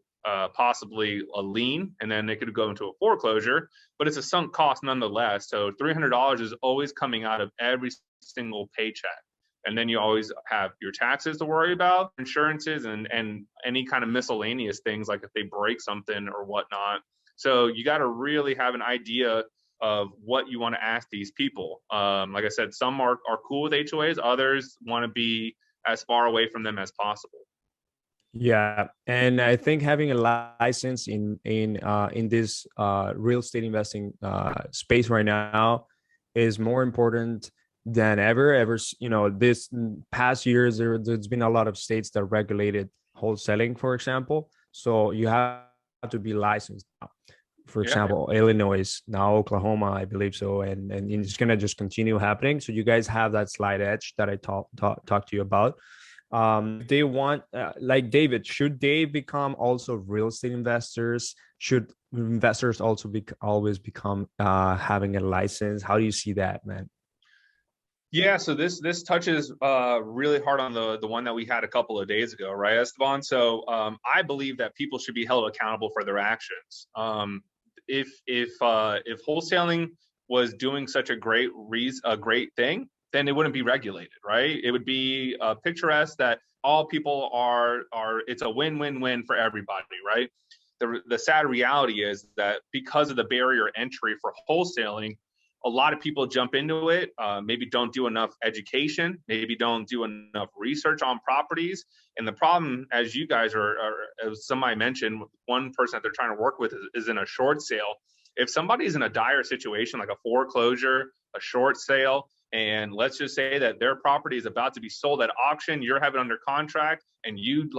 possibly a lien, and then it could go into a foreclosure, but it's a sunk cost nonetheless. So $300 is always coming out of every single paycheck. And then you always have your taxes to worry about, insurances, and any kind of miscellaneous things like if they break something or whatnot. So you got to really have an idea of what you want to ask these people. Like I said, some are cool with HOAs, others want to be as far away from them as possible. Yeah, and I think having a license in this real estate investing space right now is more important than ever. You know, this past years there's been a lot of states that regulated wholesaling, for example. So you have to be licensed now. For example, Illinois, now Oklahoma, I believe so, and it's gonna just continue happening. So you guys have that slight edge that I talked to you about. They want, like David, should they become also real estate investors? Should investors also always become having a license? How do you see that, man? Yeah, so this touches really hard on the one that we had a couple of days ago, right, Esteban? So I believe that people should be held accountable for their actions. If wholesaling was doing such a great thing, then it wouldn't be regulated, right? It would be picturesque that all people are it's a win-win-win for everybody, right? The sad reality is that because of the barrier entry for wholesaling, a lot of people jump into it, maybe don't do enough education, maybe don't do enough research on properties. And the problem, as you guys as somebody mentioned, one person that they're trying to work with is in a short sale. If somebody's in a dire situation, like a foreclosure, a short sale, and let's just say that their property is about to be sold at auction, you're having under contract, and you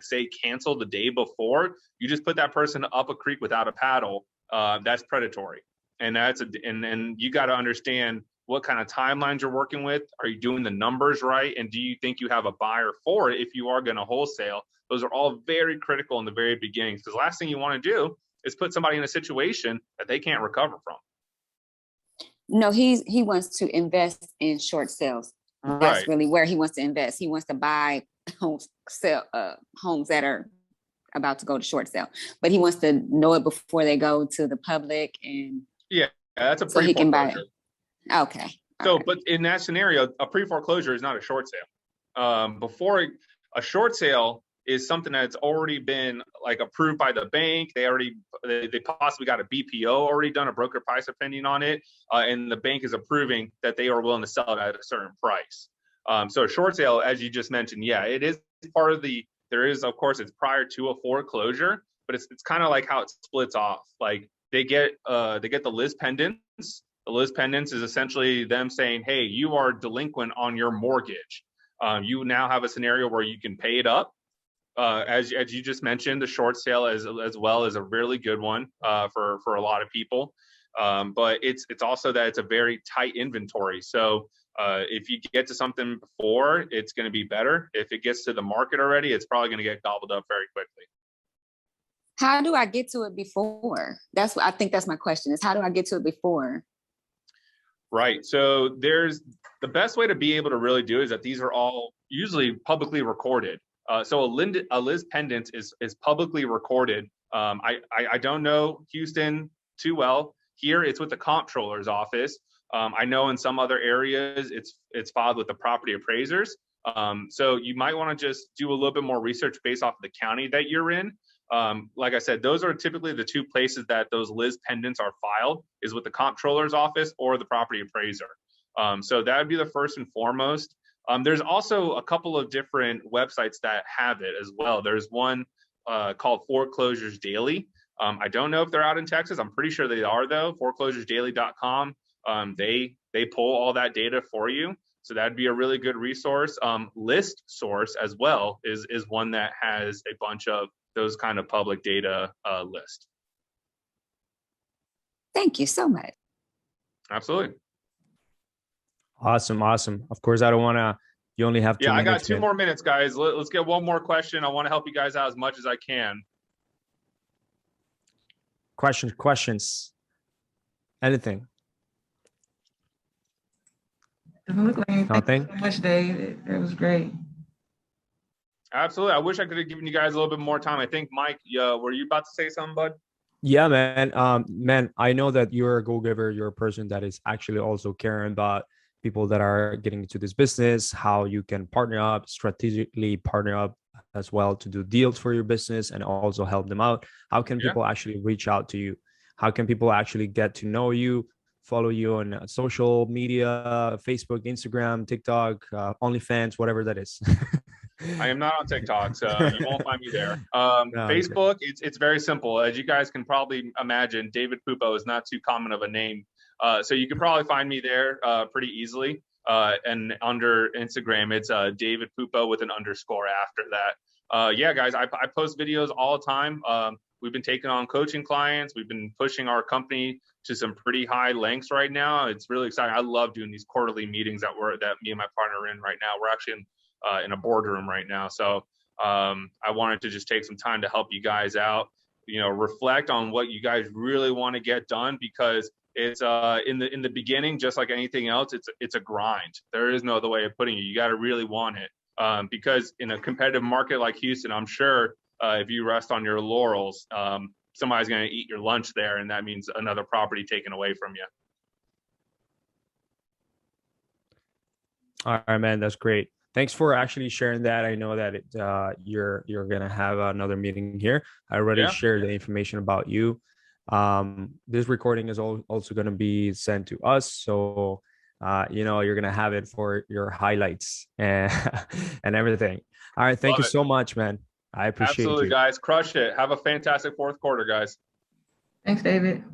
say cancel the day before, you just put that person up a creek without a paddle. That's predatory. And and you got to understand what kind of timelines you're working with. Are you doing the numbers right? And do you think you have a buyer for it if you are going to wholesale? Those are all very critical in the very beginning, because the last thing you want to do is put somebody in a situation that they can't recover from. No, he wants to invest in short sales. Right. That's really where he wants to invest. He wants to buy homes that are about to go to short sale, but he wants to know it before they go to the public. And yeah, that's a pre-foreclosure. So he can buy it. Okay. So, right. But in that scenario, a pre-foreclosure is not a short sale. Before a short sale is something that's already been approved by the bank. They possibly got a BPO already done, a broker price opinion on it, and the bank is approving that they are willing to sell it at a certain price. So a short sale, as you just mentioned, yeah, it is part of there is, of course, it's prior to a foreclosure, but it's kind of like how it splits off. Like they get the Liz pendants. The Liz pendants is essentially them saying, hey, you are delinquent on your mortgage. You now have a scenario where you can pay it up. As you just mentioned, the short sale as well is a really good one for a lot of people. But it's also that it's a very tight inventory. So if you get to something before, it's going to be better. If it gets to the market already, it's probably going to get gobbled up very quickly. How do I get to it before? I think that's my question, is how do I get to it before? Right. So the best way to be able to really do is that these are all usually publicly recorded. So a Liz pendant is publicly recorded. I don't know Houston too well. Here it's with the comptroller's office. I know in some other areas it's filed with the property appraisers. So you might want to just do a little bit more research based off of the county that you're in. Like I said, those are typically the two places that those Liz pendants are filed, is with the comptroller's office or the property appraiser. So that would be the first and foremost. There's also a couple of different websites that have it as well. There's one called Foreclosures Daily. I don't know if they're out in Texas. I'm pretty sure they are, though. Foreclosuresdaily.com. They pull all that data for you. So that'd be a really good resource. List Source as well is one that has a bunch of those kind of public data list. Thank you so much. Absolutely. Awesome. Awesome. Of course, I don't want to, you only have 2 Yeah, I got minutes. 2 man. more minutes, guys. Let's get one more question. I want to help you guys out as much as I can. Questions, anything. Doesn't look like anything. Thank you Nothing? so much, Dave. That was great. Absolutely. I wish I could have given you guys a little bit more time. I think, Mike, were you about to say something, bud? Yeah, man. Man, I know that you're a go-giver. You're a person that is actually also caring about people that are getting into this business, how you can partner up, strategically partner up as well to do deals for your business and also help them out. How can Yeah. people actually reach out to you? How can people actually get to know you, follow you on social media, Facebook, Instagram, TikTok, OnlyFans, whatever that is? I am not on TikTok, so you won't find me there. No, okay. Facebook, it's very simple. As you guys can probably imagine, David Pupo is not too common of a name. So you can probably find me there pretty easily. And under Instagram, it's David Pupo with an underscore after that. Yeah, guys, I post videos all the time. We've been taking on coaching clients. We've been pushing our company to some pretty high lengths right now. It's really exciting. I love doing these quarterly meetings that me and my partner are in right now. We're actually in a boardroom right now. So I wanted to just take some time to help you guys out, reflect on what you guys really want to get done, because it's in the beginning, just like anything else, it's a grind. There is no other way of putting it. You got to really want it, because in a competitive market like Houston, I'm sure if you rest on your laurels, somebody's going to eat your lunch there, and that means another property taken away from you. All right, man, that's great. Thanks for actually sharing that. I know that you're gonna have another meeting here. I already shared the information about you. This recording is also gonna be sent to us, so you're gonna have it for your highlights and and everything. All right, thank you so much, man. I appreciate Absolutely, you. guys. Crush it. Have a fantastic fourth quarter, guys. Thanks, David.